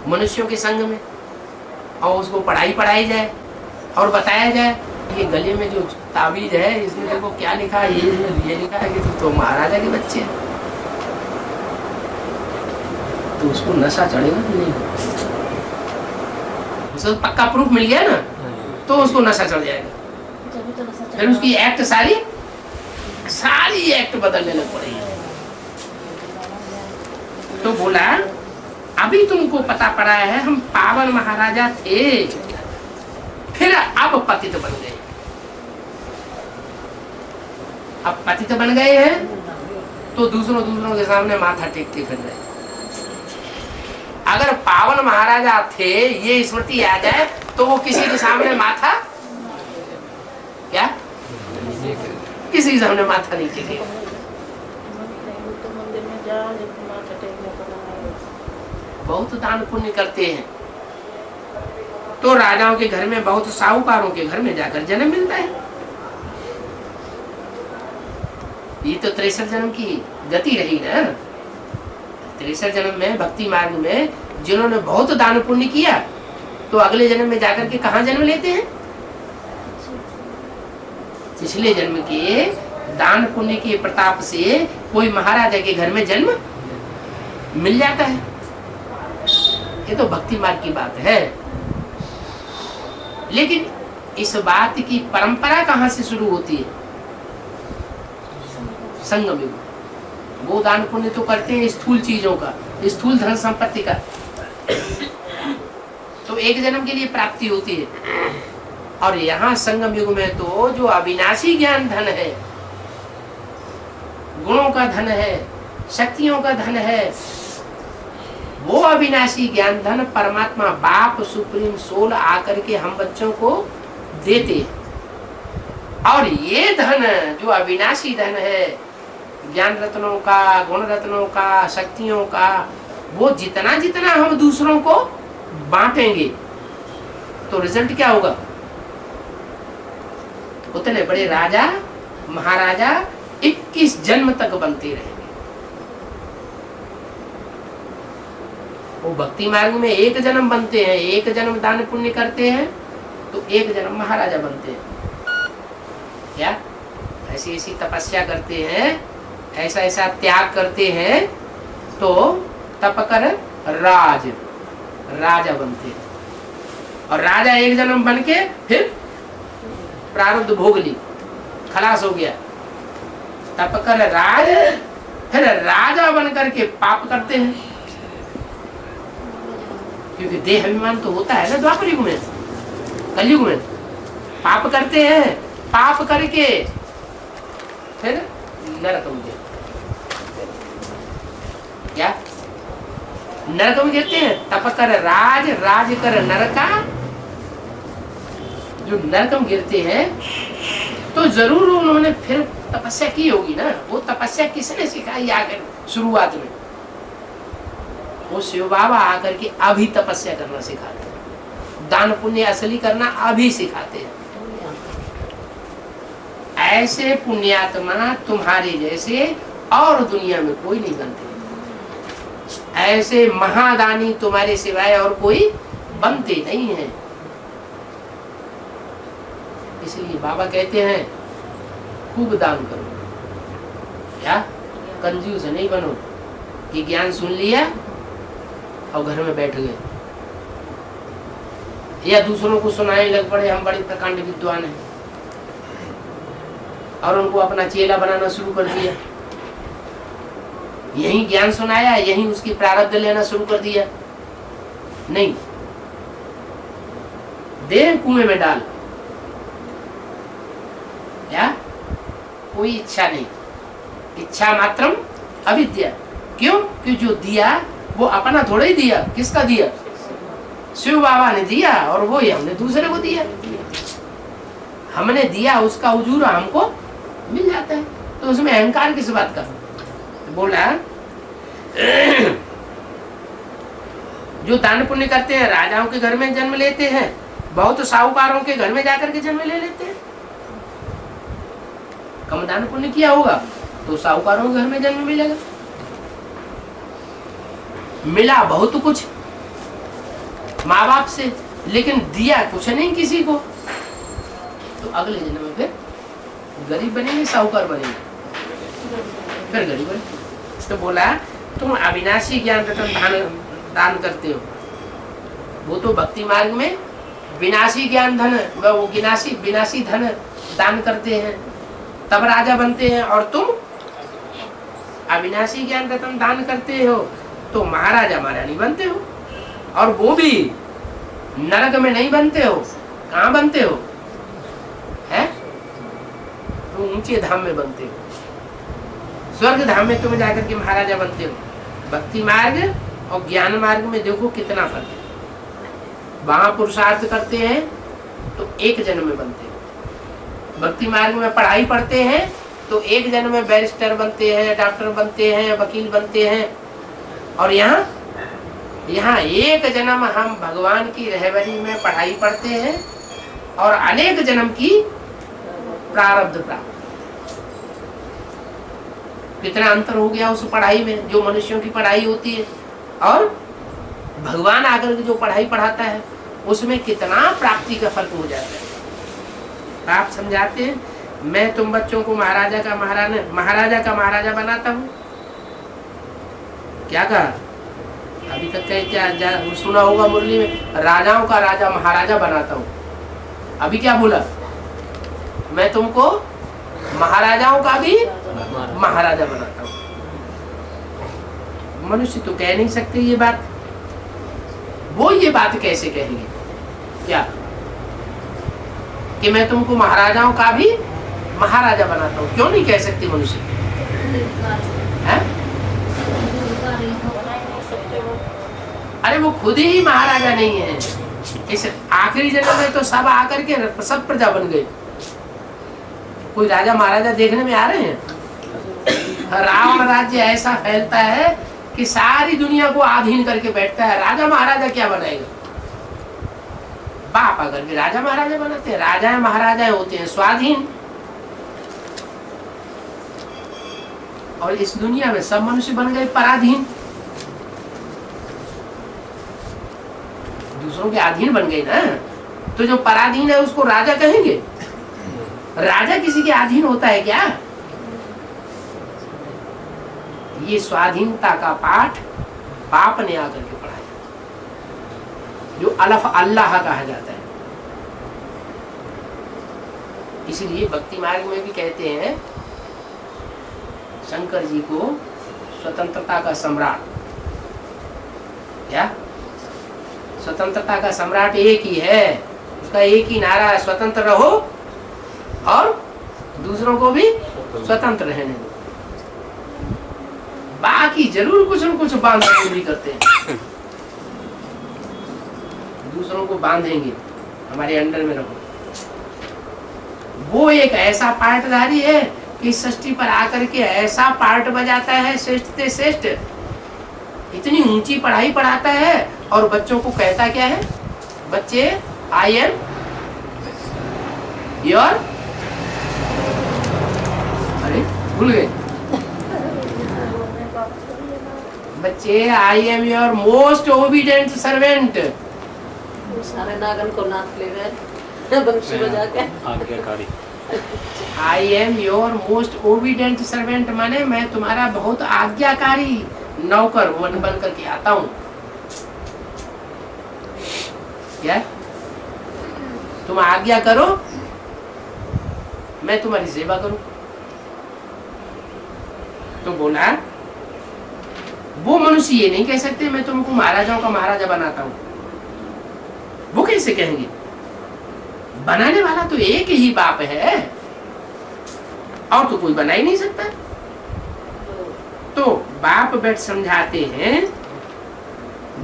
मनुष्यों के संग में, और उसको पढ़ाई जाए और बताया जाए ये गले में जो ताबीज है इसमें देखो क्या लिखा है, ये लिखा है कि तो महाराजा के बच्चे हैं। तो उसको नशा चढ़ेगा कि नहीं? उसको पक्का प्रूफ मिल गया ना, तो उसको नशा चढ़ जाएगा। फिर उसकी एक्ट सारी एक्ट बदलने लग पड़ेगी। तो बोला अभी तुमको पता पड़ा है हम पावन महाराजा थे, फिर अब पतित बन गए। अब पतित बन गए हैं तो दूसरों के सामने माथा टेकते फिर रहे। अगर पावन महाराजा थे ये स्मृति आ जाए तो वो किसी के सामने माथा, क्या किसी के सामने माथा नहीं टेकेगा। बहुत दान पुण्य करते हैं तो राजाओं के घर में, बहुत साहूकारों के घर में जाकर जन्म मिलता है। ये तो 63 जन्म की गति रही ना। 63 जन्म में भक्ति मार्ग में जिन्होंने बहुत दान पुण्य किया तो अगले जन्म में जाकर के कहाँ जन्म लेते हैं? पिछले जन्म के दान पुण्य के प्रताप से कोई महाराजा के घर में जन्म मिल जाता है। ये तो भक्ति मार्ग की बात है। लेकिन इस बात की परंपरा कहाँ से शुरू होती है? संगम युग। वो दान पुण्य तो करते हैं स्थूल चीजों का, स्थूल धन संपत्ति का, तो एक जन्म के लिए प्राप्ति होती है। और यहाँ संगम युग में तो जो अविनाशी ज्ञान धन है, गुणों का धन है, शक्तियों का धन है, वो अविनाशी ज्ञान धन परमात्मा बाप सुप्रीम सोल आकर के हम बच्चों को देते हैं। और ये धन जो अविनाशी धन है, ज्ञान रत्नों का, गुण रत्नों का, शक्तियों का, वो जितना जितना हम दूसरों को बांटेंगे तो रिजल्ट क्या होगा? उतने बड़े राजा महाराजा 21 जन्म तक बनते रहेंगे। वो भक्ति मार्ग में एक जन्म बनते हैं, एक जन्म दान पुण्य करते हैं तो एक जन्म महाराजा बनते हैं। क्या ऐसी ऐसी तपस्या करते हैं, ऐसा ऐसा त्याग करते हैं तो तप कर राजा बनते हैं। और राजा एक जन्म बन के फिर प्रारब्ध भोग ली, खलास हो गया। तप कर फिर राजा बन करके पाप करते हैं, क्योंकि देह अभिमान तो होता है ना द्वापर युग में, कलयुग में पाप करते हैं। पाप करके फिर नरक में क्या नरक में गिरते हैं। तप कर राज कर नरका। जो नरक में गिरते हैं तो जरूर उन्होंने फिर तपस्या की होगी ना। वो तपस्या किसने सिखाई आकर शुरुआत में? वो शिव बाबा आकर के अभी तपस्या करना सिखाते हैं, दान पुण्य असली करना अभी सिखाते हैं। ऐसे पुण्यात्मा तुम्हारे जैसे और दुनिया में कोई नहीं बनते। ऐसे महादानी तुम्हारे सिवाय और कोई बनते नहीं है। इसलिए बाबा कहते हैं खूब दान करो, क्या कंजूस नहीं बनो। ये ज्ञान सुन लिया और घर में बैठ गए या दूसरों को सुनाने लग पड़े हम बड़े प्रकांड विद्वान हैं, और उनको अपना चेला बनाना शुरू कर दिया। यही ज्ञान सुनाया, यही उसकी प्रारब्ध लेना शुरू कर दिया। नहीं, दे कुएं में डाल। क्या कोई इच्छा नहीं, इच्छा मात्रम अविद्या। क्यों? कि जो दिया वो अपना थोड़ा ही दिया। किसका दिया? शिव बाबा ने दिया, और वो ही हमने दूसरे को दिया। हमने दिया, उसका उजूरा हमको मिल जाता है। तो उसमें अहंकार किस बात का? तो बोला जो दान पुण्य करते हैं राजाओं के घर में जन्म लेते हैं, बहुत साहूकारों के घर में जाकर के जन्म ले लेते हैं। कम दान पुण्य किया होगा तो साहूकारों के घर में जन्म मिलेगा। मिला बहुत कुछ माँ बाप से, लेकिन दिया कुछ नहीं किसी को, तो अगले जन्म में फिर गरीब बनेंगे, साहूकार बनेंगे, फिर गरीब बनेंगे। तो बोला तुम अविनाशी ज्ञान रतन दान करते हो, वो तो भक्ति मार्ग में विनाशी ज्ञान धन, वो विनाशी धन दान करते हैं, तब राजा बनते हैं। और तुम अविनाशी ज्ञान रतन दान करते हो तो महाराजा महारानी बनते हो, और वो भी नरक में नहीं बनते हो। कहाँ बनते हो? है तो ऊंचे धाम में बनते हो, स्वर्ग धाम में तुम जाकर के महाराजा बनते हो। भक्ति मार्ग और ज्ञान मार्ग में देखो कितना फर्क है। वहां पुरुषार्थ करते हैं तो एक जन्म में बनते हैं। भक्ति मार्ग में पढ़ाई पढ़ते हैं तो एक जन्म में बैरिस्टर बनते हैं, डॉक्टर बनते हैं, वकील बनते हैं। और यहाँ एक जन्म हम भगवान की रहबरी में पढ़ाई पढ़ते हैं और अनेक जन्म की प्रारब्ध प्राप्त। कितना अंतर हो गया उस पढ़ाई में, जो मनुष्यों की पढ़ाई होती है और भगवान आकर के जो पढ़ाई पढ़ाता है, उसमें कितना प्राप्ति का फर्क हो जाता है। आप समझाते हैं, मैं तुम बच्चों को महाराजा का महाराजा बनाता हूँ। क्या कहा? अभी तक क्या सुना होगा मुरली में, राजाओं का राजा महाराजा बनाता हूँ। अभी क्या बोला? मैं तुमको महाराजाओं का भी महाराजा बनाता हूँ। मनुष्य तो कह नहीं सकते ये बात। वो ये बात कैसे कहेंगे? क्या कि मैं तुमको महाराजाओं का भी महाराजा बनाता हूँ? क्यों नहीं कह सकती मनुष्य? अरे वो खुद ही महाराजा नहीं है, इस आखिरी जन्म में तो सब आकर के सब प्रजा बन गए। कोई राजा महाराजा देखने में आ रहे हैं? रावण राज्य ऐसा फैलता है कि सारी दुनिया को अधीन करके बैठता है। राजा महाराजा क्या बनाएगा? बाप अगर भी राजा महाराजा बनाते हैं, राजा महाराजा होते हैं स्वाधीन। और इस दुनिया में सब मनुष्य बन गए पराधीन, दूसरों के अधीन बन गए ना। तो जो पराधीन है उसको राजा कहेंगे? राजा किसी के अधीन होता है क्या? ये स्वाधीनता का पाठ बाप ने आकर के पढ़ाया, जो अल्लाह कहा जाता है। इसलिए भक्ति मार्ग में भी कहते हैं शंकर जी को स्वतंत्रता का सम्राट। क्या? स्वतंत्रता का सम्राट एक ही है, उसका एक ही नारा है, स्वतंत्र रहो और दूसरों को भी स्वतंत्र रहने दो। बाकी जरूर कुछ न कुछ बांधने भी करते हैं, दूसरों को बांधेंगे, हमारे अंडर में रहो। वो एक ऐसा पार्टधारी है कि षष्ठी पर आकर के ऐसा पार्ट बजाता है, श्रेष्ठ से श्रेष्ठ, इतनी ऊंची पढ़ाई पढ़ाता है। और बच्चों को कहता क्या है? बच्चे आई एम योर, अरे भूल गए बच्चे, I am your most obedient servant. सारे नागन को नाच ले गए बंशी बजा के, आज्ञाकारी। I am your most obedient servant माने मैं तुम्हारा बहुत आज्ञाकारी नौकर बन करके आता हूँ। क्या? तुम आज्ञा करो, मैं तुम्हारी सेवा करूं। तो बोला वो मनुष्य ये नहीं कह सकते मैं तुमको महाराजाओं का महाराजा बनाता हूं। वो कैसे कहेंगे? बनाने वाला तो एक ही बाप है, और तो कोई बना ही नहीं सकता। तो बाप बैठ समझाते हैं,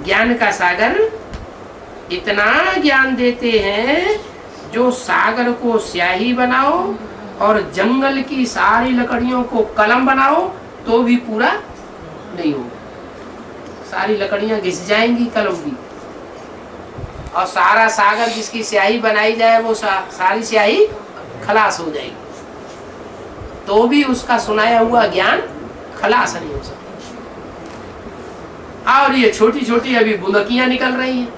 ज्ञान का सागर इतना ज्ञान देते हैं जो सागर को स्याही बनाओ और जंगल की सारी लकड़ियों को कलम बनाओ तो भी पूरा नहीं होगा। सारी लकड़ियां घिस जाएंगी कलम की, और सारा सागर जिसकी स्याही बनाई जाए वो सारी स्याही खलास हो जाएगी, तो भी उसका सुनाया हुआ ज्ञान खलास नहीं हो सकता। और ये छोटी छोटी अभी बुंदकियां निकल रही हैं,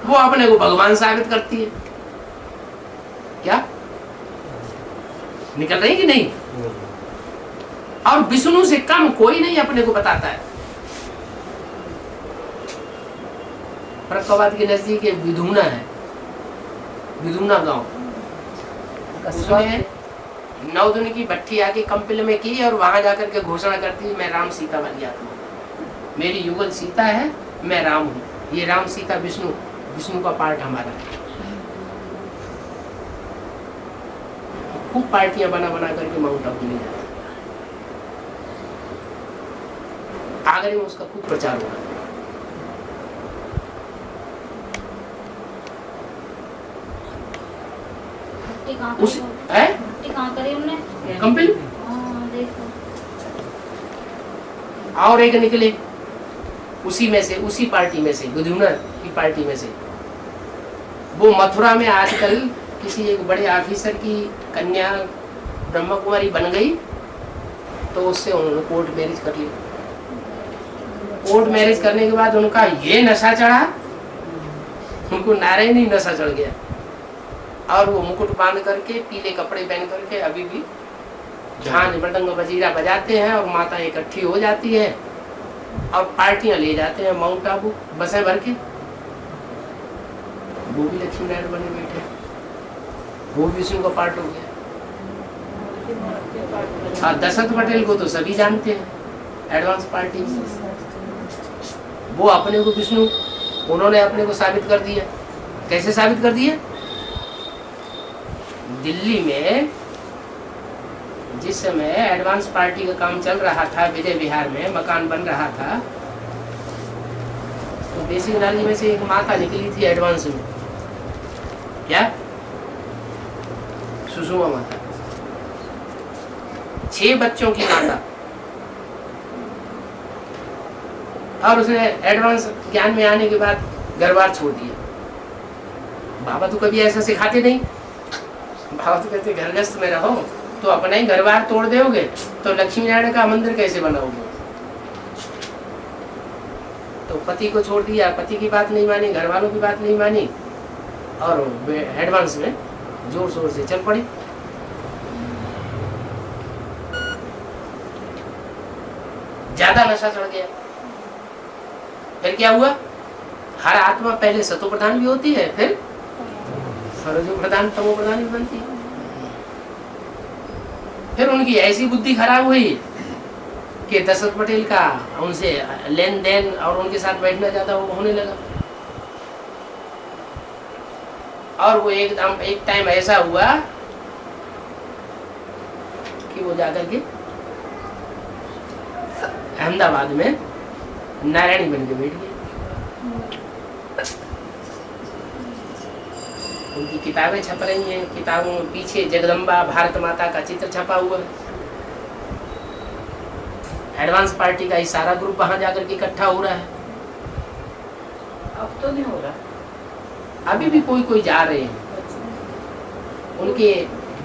वो अपने को भगवान साबित करती है। क्या निकल रही कि नहीं? और विष्णु से कम कोई नहीं अपने को बताता है। फरक्काबाद के नजदीक एक विधुना है, विधुना गांव, उसमें 9 दिन की भट्टी आके कंपिल में की और वहां जाकर के घोषणा करती है मैं राम सीता वाली आत्मा, मेरी युगल सीता है, मैं राम हूँ। ये राम सीता विष्णु का पार्ट हमारा है। खूब पार्टियां बना बना करके माउंट आबू ले जाते, आगरे में उसका खूब प्रचार हुआ। उस है कहाँ करी उन्होंने? कंपिल। हाँ, देखो। और एक निकले उसी में से, उसी पार्टी में से, विधुना की पार्टी में से। वो मथुरा में आजकल किसी एक बड़े ऑफिसर की कन्या ब्रह्मा कुमारी बन गई, तो उससे उन्होंने कोर्ट मैरिज कर लिया। कोर्ट मैरिज करने के बाद उनका ये नशा चढ़ा, उनको नारायणी नशा चढ़ गया, और वो मुकुट बांध करके पीले कपड़े पहन करके अभी भी झांझ मृदंग बजीरा बजाते हैं, और माता इकट्ठी हो जाती है और पार्टियां ले जाते हैं माउंट आबू बसें भर के। वो भी लक्ष्मी नारायण बने बैठे, वो भी विष्णु का पार्ट हो गया। हाँ, दशरथ पटेल को तो सभी जानते हैं, एडवांस पार्टी। वो अपने को विष्णु, उन्होंने अपने को साबित कर दिया। कैसे साबित कर दिया? दिल्ली में जिस समय एडवांस पार्टी का काम चल रहा था, विजय विहार में मकान बन रहा था, तो बेसिक नॉलेज में से एक माता निकली थी एडवांस में, क्या? सुषमा माता, 6 बच्चों की माता। और उसने एडवांस ज्ञान में आने के बाद घर बार छोड़ दिया। बाबा तो कभी ऐसा सिखाते नहीं। बाबा तो कहते घर गृहस्थ में रहो, तो अपना ही घर बार तोड़ दोगे तो लक्ष्मी नारायण का मंदिर कैसे बनाओगे? तो पति को छोड़ दिया, पति की बात नहीं मानी, घर वालों की बात नहीं मानी, और एडवांस में जोर शोर से चल पड़ी। ज्यादा नशा चढ़ गया। फिर क्या हुआ? हर आत्मा पहले सतो प्रधान भी होती है, फिर रजो प्रधान तमो प्रधान भी बनती है। फिर उनकी ऐसी बुद्धि खराब हुई कि दशरथ पटेल का उनसे लेन देन और उनके साथ बैठना ज्यादा होने लगा। और वो एक टाइम ऐसा हुआ कि वो जाकर के अहमदाबाद में नारायणी बन के बैठ गए। उनकी किताबें छप रही हैं, किताबों में पीछे जगदम्बा भारत माता का चित्र छपा हुआ है। एडवांस पार्टी का सारा ग्रुप वहां जाकर के इकट्ठा हो रहा है। अब तो नहीं हो रहा। अभी भी कोई कोई जा रहे हैं, उनके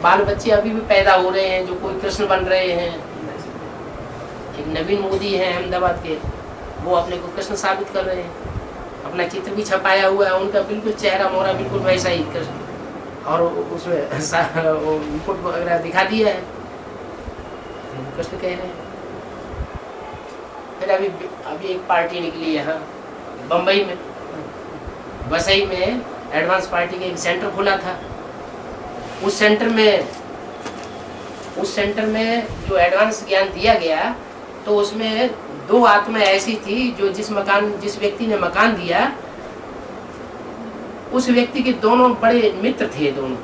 बाल बच्चे अभी भी पैदा हो रहे हैं, जो कोई कृष्ण बन रहे हैं। एक नवीन मोदी है अहमदाबाद के, वो अपने को कृष्ण साबित कर रहे हैं। अपना चित्र भी छपाया हुआ है, उनका बिल्कुल चेहरा मोहरा बिल्कुल वैसा ही कृष्ण, और उसमें मुकुट वगैरह दिखा दिया है, कृष्ण कह रहे हैं। फिर अभी एक पार्टी निकली यहाँ बम्बई में, वसई में एडवांस पार्टी का एक सेंटर खुला था। उस सेंटर में जो एडवांस ज्ञान दिया गया, तो उसमें 2 आत्मा ऐसी थी जो जिस व्यक्ति ने मकान दिया, उस व्यक्ति के दोनों बड़े मित्र थे। दोनों,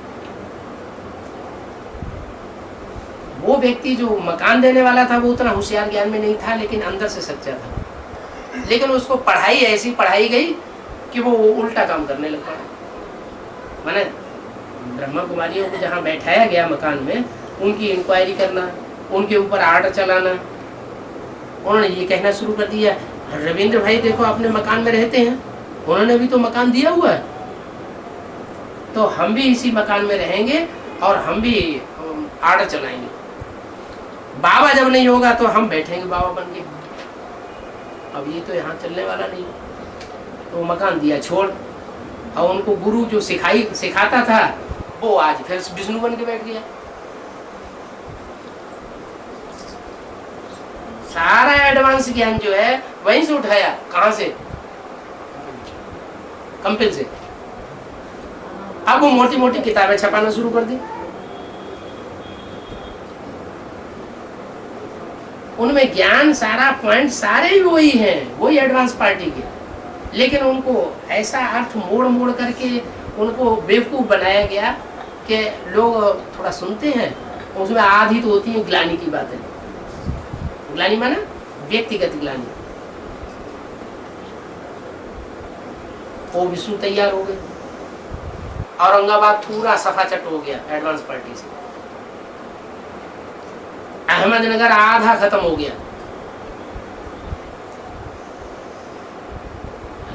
वो व्यक्ति जो मकान देने वाला था वो उतना होशियार ज्ञान में नहीं था, लेकिन अंदर से सच्चा था। लेकिन उसको पढ़ाई ऐसी पढ़ाई गई कि वो उल्टा काम करने लग पड़ा। माने ब्रह्मा कुमारियों को जहाँ बैठाया गया मकान में, उनकी इंक्वायरी करना, उनके ऊपर आर्डर चलाना। उन्होंने ये कहना शुरू कर दिया, रविंद्र भाई देखो अपने मकान में रहते हैं, उन्होंने भी तो मकान दिया हुआ है, तो हम भी इसी मकान में रहेंगे और हम भी आर्डर चलाएंगे। बाबा जब नहीं होगा तो हम बैठेंगे बाबा बन के। अब ये तो यहाँ चलने वाला नहीं। तो मकान दिया छोड़, और उनको गुरु जो सिखाता था वो आज फिर विष्णु बन के बैठ गया। सारा एडवांस ज्ञान जो है वहीं से उठाया। कहां से? कंपिल से। अब वो मोटी मोटी किताबें छपाना शुरू कर दी। उनमें ज्ञान सारा पॉइंट सारे ही वही हैं, वही एडवांस पार्टी के, लेकिन उनको ऐसा अर्थ मोड़ मोड़ करके उनको बेवकूफ बनाया गया कि लोग थोड़ा सुनते हैं, उसमें आधी तो होती है ग्लानि की बातें। ग्लानि माना व्यक्तिगत ग्लानि। वो विष्णु तैयार हो गए, औरंगाबाद पूरा सफाचट हो गया एडवांस पार्टी से। अहमदनगर आधा खत्म हो गया।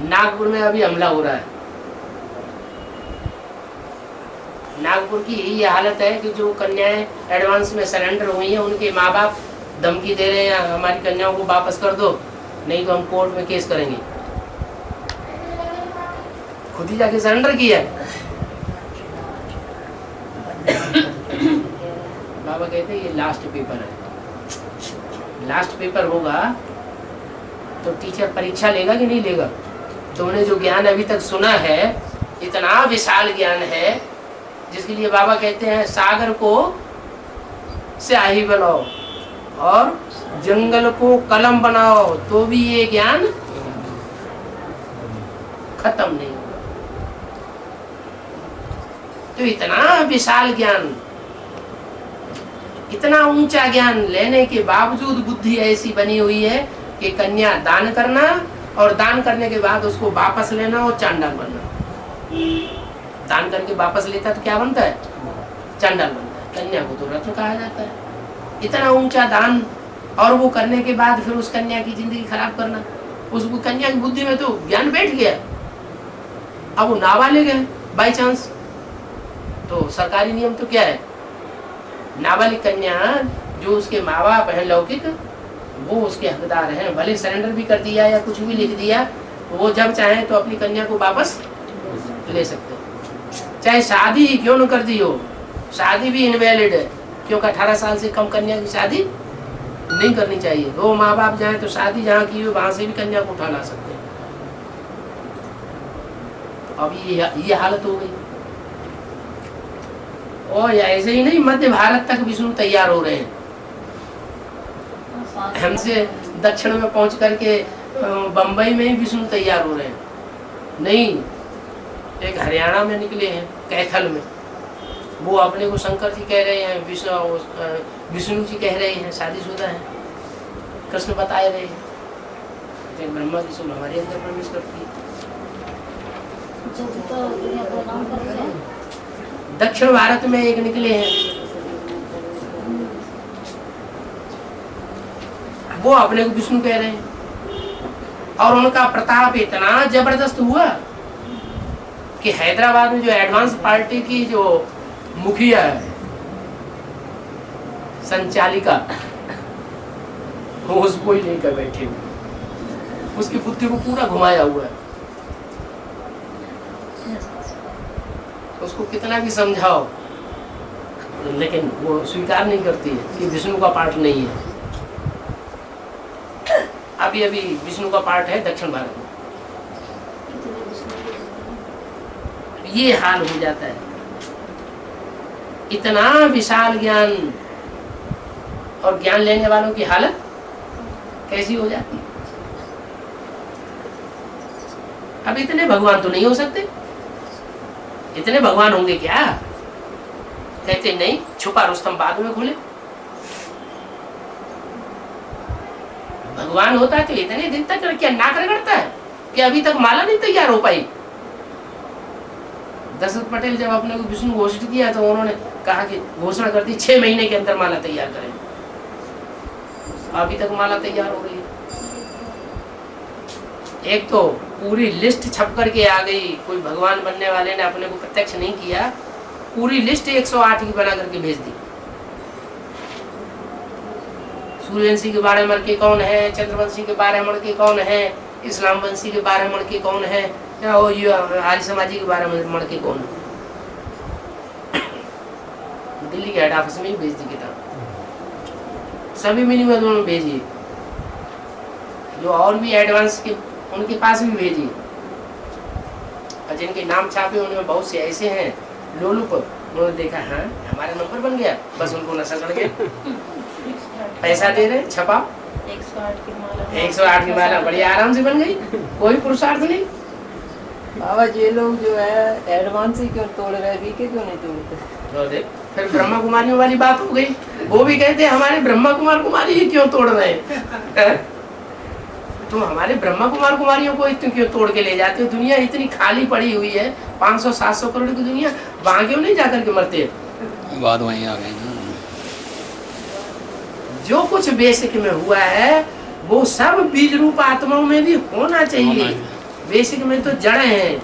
नागपुर में अभी हमला हो रहा है। नागपुर की यही हालत है कि जो कन्याएं एडवांस में सरेंडर हुई हैं, उनके माँ बाप धमकी दे रहे हैं, हमारी कन्याओं को वापस कर दो, नहीं तो हम कोर्ट में केस करेंगे। खुद ही जाके सरेंडर किया। बाबा कहते हैं ये लास्ट पेपर है। लास्ट पेपर होगा तो टीचर परीक्षा लेगा कि नहीं लेगा। तुमने जो ज्ञान अभी तक सुना है, इतना विशाल ज्ञान है, जिसके लिए बाबा कहते हैं सागर को स्याही बनाओ और जंगल को कलम बनाओ, तो भी ये ज्ञान खत्म नहीं होगा। तो इतना विशाल ज्ञान, इतना ऊंचा ज्ञान लेने के बावजूद बुद्धि ऐसी बनी हुई है कि कन्या दान करना और दान करने के बाद उसको वापस लेना और चांडाल बनना। दान करके वापस लेता तो क्या बनता है? चांडाल बनता है। कन्या को तो रत्न कहा जाता है। इतना ऊंचा दान, और वो करने के बाद फिर उस कन्या की जिंदगी खराब करना। उसको कन्या की बुद्धि में तो ज्ञान बैठ गया, अब वो नाबालिग है बाई चांस, तो सरकारी नियम तो क्या है, नाबालिग कन्या जो उसके माँ बाप है लौकिक, वो उसके हकदार हैं। भले सरेंडर भी कर दिया या कुछ भी लिख दिया, तो वो जब चाहे तो अपनी कन्या को वापस ले सकते हो। चाहे शादी क्यों न कर दी हो, शादी भी इनवैलिड है, क्योंकि 18 साल से कम कन्या की शादी नहीं करनी चाहिए। दो माँ बाप जाए तो शादी जहाँ की हो वहां से भी कन्या को उठा ला सकते हैं। अब ये हालत हो गई। और ऐसे ही नहीं, मध्य भारत तक विष्णु तैयार हो रहे हैं। हमसे दक्षिण में पहुंच करके बंबई में ही विष्णु तैयार हो रहे हैं। नहीं, एक हरियाणा में निकले हैं कैथल में, वो अपने को शंकर जी कह रहे हैं, विष्णु जी कह रहे हैं, शादीशुदा है, कृष्ण बताए रहे हैं। ब्रह्मा जी सब हमारे अंदर प्रवेश करती है। दक्षिण भारत में एक निकले हैं, वो अपने को विष्णु कह रहे हैं। और उनका प्रताप इतना जबरदस्त हुआ कि हैदराबाद में जो एडवांस पार्टी की जो मुखिया है, संचालिका, वो उसको ही लेकर बैठे हुए, उसकी बुद्धि को पूरा घुमाया हुआ है। उसको कितना भी समझाओ, लेकिन वो स्वीकार नहीं करती है कि विष्णु का पार्ट नहीं है। अभी अभी विष्णु का पार्ट है दक्षिण भारत में। ये हाल हो जाता है। इतना विशाल ज्ञान, और ज्ञान लेने वालों की हालत कैसी हो जाती है। अब इतने भगवान तो नहीं हो सकते, इतने भगवान होंगे क्या? कहते नहीं, छुपा रुस्तम बाद में खुले। भगवान होता तो इतने दिन तक क्या नाक रगड़ता है कि अभी तक माला नहीं तैयार हो पाई। दशरथ पटेल जब अपने को विष्णु घोषित किया तो उन्होंने कहा कि घोषणा कर दी 6 महीने के अंदर माला तैयार करें। अभी तक माला तैयार हो रही है। एक तो पूरी लिस्ट छप करके आ गई, कोई भगवान बनने वाले ने अपने को प्रत्यक्ष नहीं किया, पूरी लिस्ट 108 की बना करके भेज दी। सूर्यवंशी के 12 मण के कौन है, चंद्रवंशी के 12 मण के कौन है, इस्लाम वंशी के 12 मण के कौन है, या आर्य समाजी के 12 मण के कौन है। दिल्ली के हेड ऑफिस में ही भेज दी किताब, सभी मिनिमम उन्होंने भेजी। जो और भी एडवांस के उनके पास भी भेजी, और जिनके नाम छापे उनमें बहुत से ऐसे हैं लोलुप, उन्होंने देखा हाँ हमारा नंबर बन गया, बस उनको नशा चढ़ गया। पैसा दे रहे, छपा 108 की माला बड़ी आराम से बन गई, कोई पुरुषार्थ नहीं। बाबा ये लोग जो है एडवांस ही क्यों तोड़ रहे, वीके क्यों नहीं तोड़ते? तो देख, फिर ब्रह्मा कुमारियों वाली बात हो गई। वो भी कहते हैं हमारे ब्रह्मा कुमार कुमारी ही क्यों तोड़ रहे हैं? तो हमारे ब्रह्मा कुमार कुमारियों को इतने क्यों तोड़ के ले जाते हो? दुनिया इतनी खाली पड़ी हुई है, 500-700 करोड़ की दुनिया, वहां क्यों नहीं जाकर के मरते? बात वहीं आ गई ना। जो कुछ बेसिक में हुआ है वो सब बीज रूप आत्माओं में भी होना चाहिए। बेसिक में तो जड़ें हैं,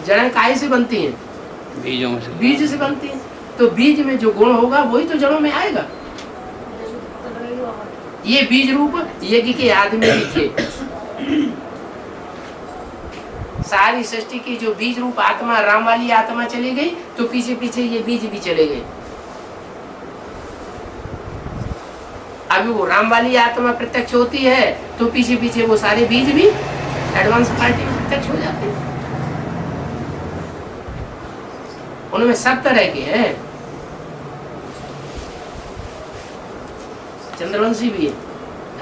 जड़ें काहे से बनती हैं? बीजों में से। बीज से बनती हैं। तो बीज में जो गुण होगा वही तो जड़ों में आएगा। ये बीज रूप यज्ञ के आदि में भी थे। सारी सृष्टि की जो बीज रूप आत्मा, राम वाली आत्मा चली गई, तो पीछे पीछे ये बीज भी चले गए। अभी वो राम वाली आत्मा प्रत्यक्ष होती है तो पीछे पीछे वो सारे बीज भी एडवांस पार्टी में प्रत्यक्ष हो जाते हैं। उनमें सब तरह के हैं। चंद्रवंशी भी है,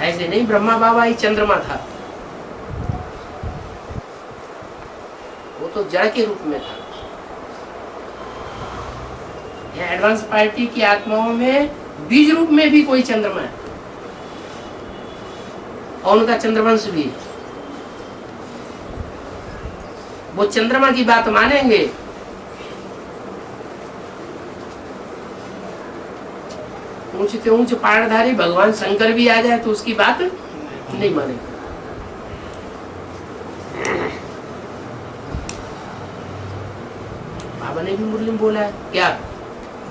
ऐसे नहीं ब्रह्मा बाबा ही चंद्रमा था, वो तो जड़ के रूप में था। यह एडवांस पार्टी की आत्माओं में बीज रूप में भी कोई चंद्रमा है, और उनका चंद्रवंश भी। वो चंद्रमा की बात मानेंगे? ऊंच से ऊंच पारधारी भगवान शंकर भी आ जाए तो उसकी बात नहीं मानेंगे। बाबा ने भी मुरली में बोला है क्या,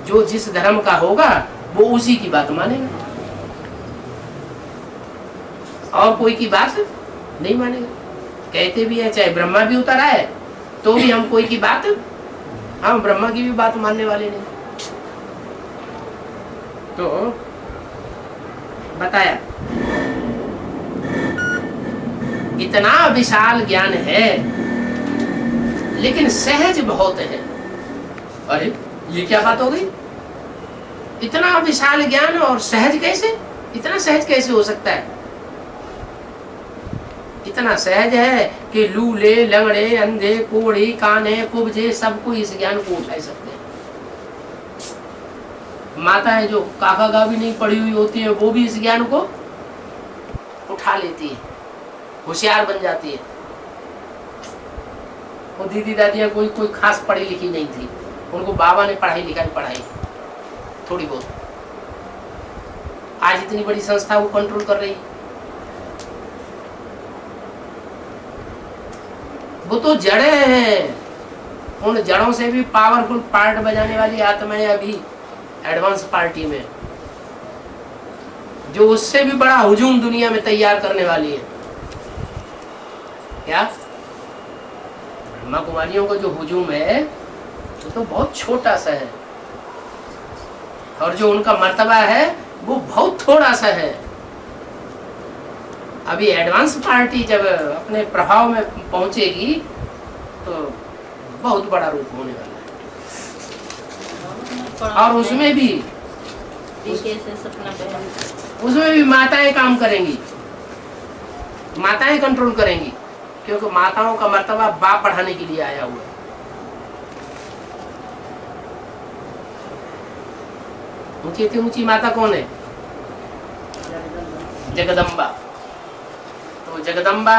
जो जिस धर्म का होगा वो उसी की बात मानेगा और कोई की बात नहीं मानेगा। कहते भी है, चाहे ब्रह्मा भी उतर आए तो भी हम कोई की बात, हम ब्रह्मा की भी बात मानने वाले नहीं। तो बताया इतना विशाल ज्ञान है लेकिन सहज बहुत है। अरे ये क्या बात हो गई, इतना विशाल ज्ञान और सहज कैसे, इतना सहज कैसे हो सकता है? इतना सहज है कि लूले, लंगड़े, अंधे, कोढ़ी, काने, कुब्जे सबको इस ज्ञान को उठा सकते हैं। माताएं जो काका का भी नहीं पढ़ी हुई होती है वो भी इस ज्ञान को उठा लेती है, होशियार बन जाती है। वो दीदी दादियां कोई खास पढ़ी लिखी नहीं थी, उनको बाबा ने पढ़ाई लिखाई पढ़ाई थोड़ी बहुत। आज इतनी बड़ी संस्था वो कंट्रोल कर रही है। वो तो जड़े हैं, उन जड़ों से भी पावरफुल पार्ट बजाने वाली आत्माएं अभी एडवांस पार्टी में, जो उससे भी बड़ा हुजूम दुनिया में तैयार करने वाली है। क्या ब्रह्मा कुमारियों का जो हुजूम है वो तो बहुत छोटा सा है और जो उनका मर्तबा है वो बहुत थोड़ा सा है। अभी एडवांस पार्टी जब अपने प्रभाव में पहुंचेगी तो बहुत बड़ा रूप होने वाला है। और उसमें भी माताएं काम करेंगी, माताएं कंट्रोल करेंगी, क्योंकि माताओं का मर्तबा बाप बढ़ाने के लिए आया हुआ है। ऊंची से ऊंची माता कौन है? जगदम्बा। तो जगदम्बा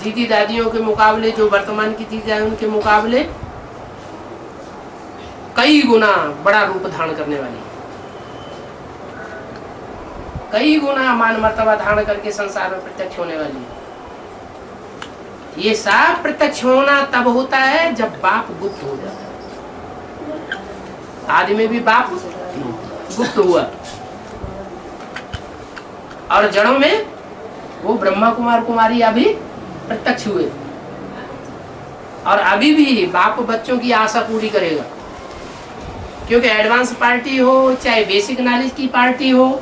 दीदी दादियों के मुकाबले, जो वर्तमान की दीदी दादियों उनके मुकाबले कई गुना बड़ा रूप धारण करने वाली है, कई गुना मान मर्तबा धारण करके संसार में प्रत्यक्ष होने वाली है। ये सब प्रत्यक्ष होना तब होता है जब बाप गुप्त हो जाता है। आदि में भी बाप गुप्त हुआ और जड़ों में वो ब्रह्मा कुमार कुमारी अभी प्रत्यक्ष हुए और अभी भी बाप बच्चों की आशा पूरी करेगा, क्योंकि एडवांस पार्टी हो चाहे बेसिक नॉलेज की पार्टी हो,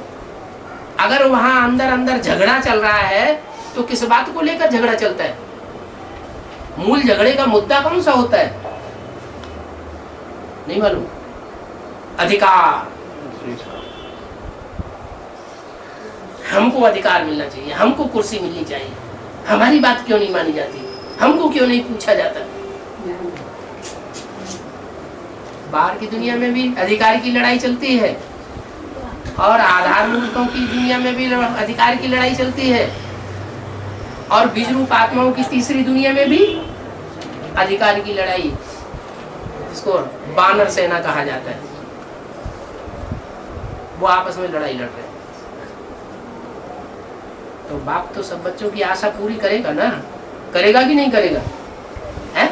अगर वहां अंदर अंदर झगड़ा चल रहा है तो किस बात को लेकर झगड़ा चलता है? मूल झगड़े का मुद्दा कौन सा होता है? नहीं मालूम। अधिकार, हमको अधिकार मिलना चाहिए, हमको कुर्सी मिलनी चाहिए, हमारी बात क्यों नहीं मानी जाती, हमको क्यों नहीं पूछा जाता। बाहर की दुनिया में भी अधिकार की लड़ाई चलती है और आधार मूर्तों की दुनिया में भी अधिकार की लड़ाई चलती है और बीज रूप आत्माओं की तीसरी दुनिया में भी अधिकार की लड़ाई, जिसको बानर सेना कहा जाता है, वो आपस में लड़ाई लड़ रहे हैं। तो बाप तो सब बच्चों की आशा पूरी करेगा ना, करेगा कि नहीं करेगा? है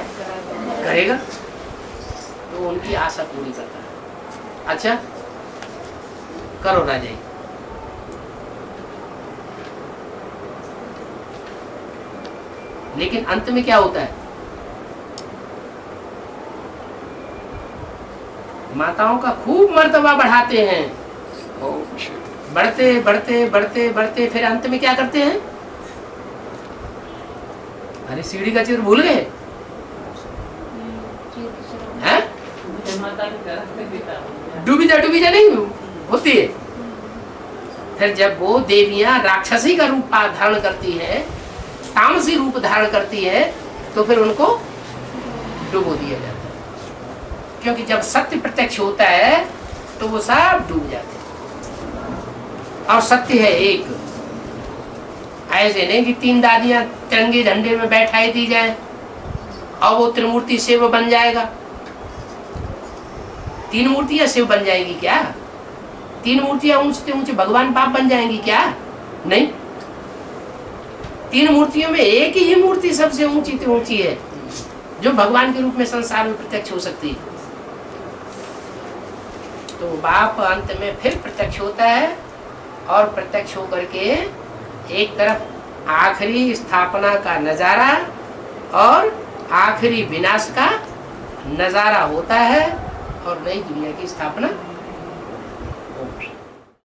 करेगा, तो उनकी आशा पूरी करता है। अच्छा करो राजाई। लेकिन अंत में क्या होता है? माताओं का खूब मर्तबा बढ़ाते हैं, बढ़ते बढ़ते बढ़ते बढ़ते फिर अंत में क्या करते हैं? अरे सीढ़ी का चिर भूल गए हैं? डूबी जा नहीं होती है। फिर जब वो देवियां राक्षसी का रूप धारण करती है, तामसी रूप धारण करती है, तो फिर उनको डुबो दिया जाता है, क्योंकि जब सत्य प्रत्यक्ष होता है तो वो सब डूब जाते हैं। और सत्य है एक, ऐसे नहीं कि 3 दादियां तिरंगे झंडे में बैठाई दी जाए और वो त्रिमूर्ति शिव बन जाएगा। 3 मूर्तियां शिव बन जाएगी क्या? 3 मूर्तियां ऊंचे ऊंचे भगवान बाप बन जाएंगी क्या? नहीं। 3 मूर्तियों में एक ही मूर्ति सबसे ऊंची से ऊंची है जो भगवान के रूप में संसार में प्रत्यक्ष हो सकती है। तो बाप अंत में फिर प्रत्यक्ष होता है और प्रत्यक्ष होकर के एक तरफ आखिरी स्थापना का नजारा और आखिरी विनाश का नजारा होता है और नई दुनिया की स्थापना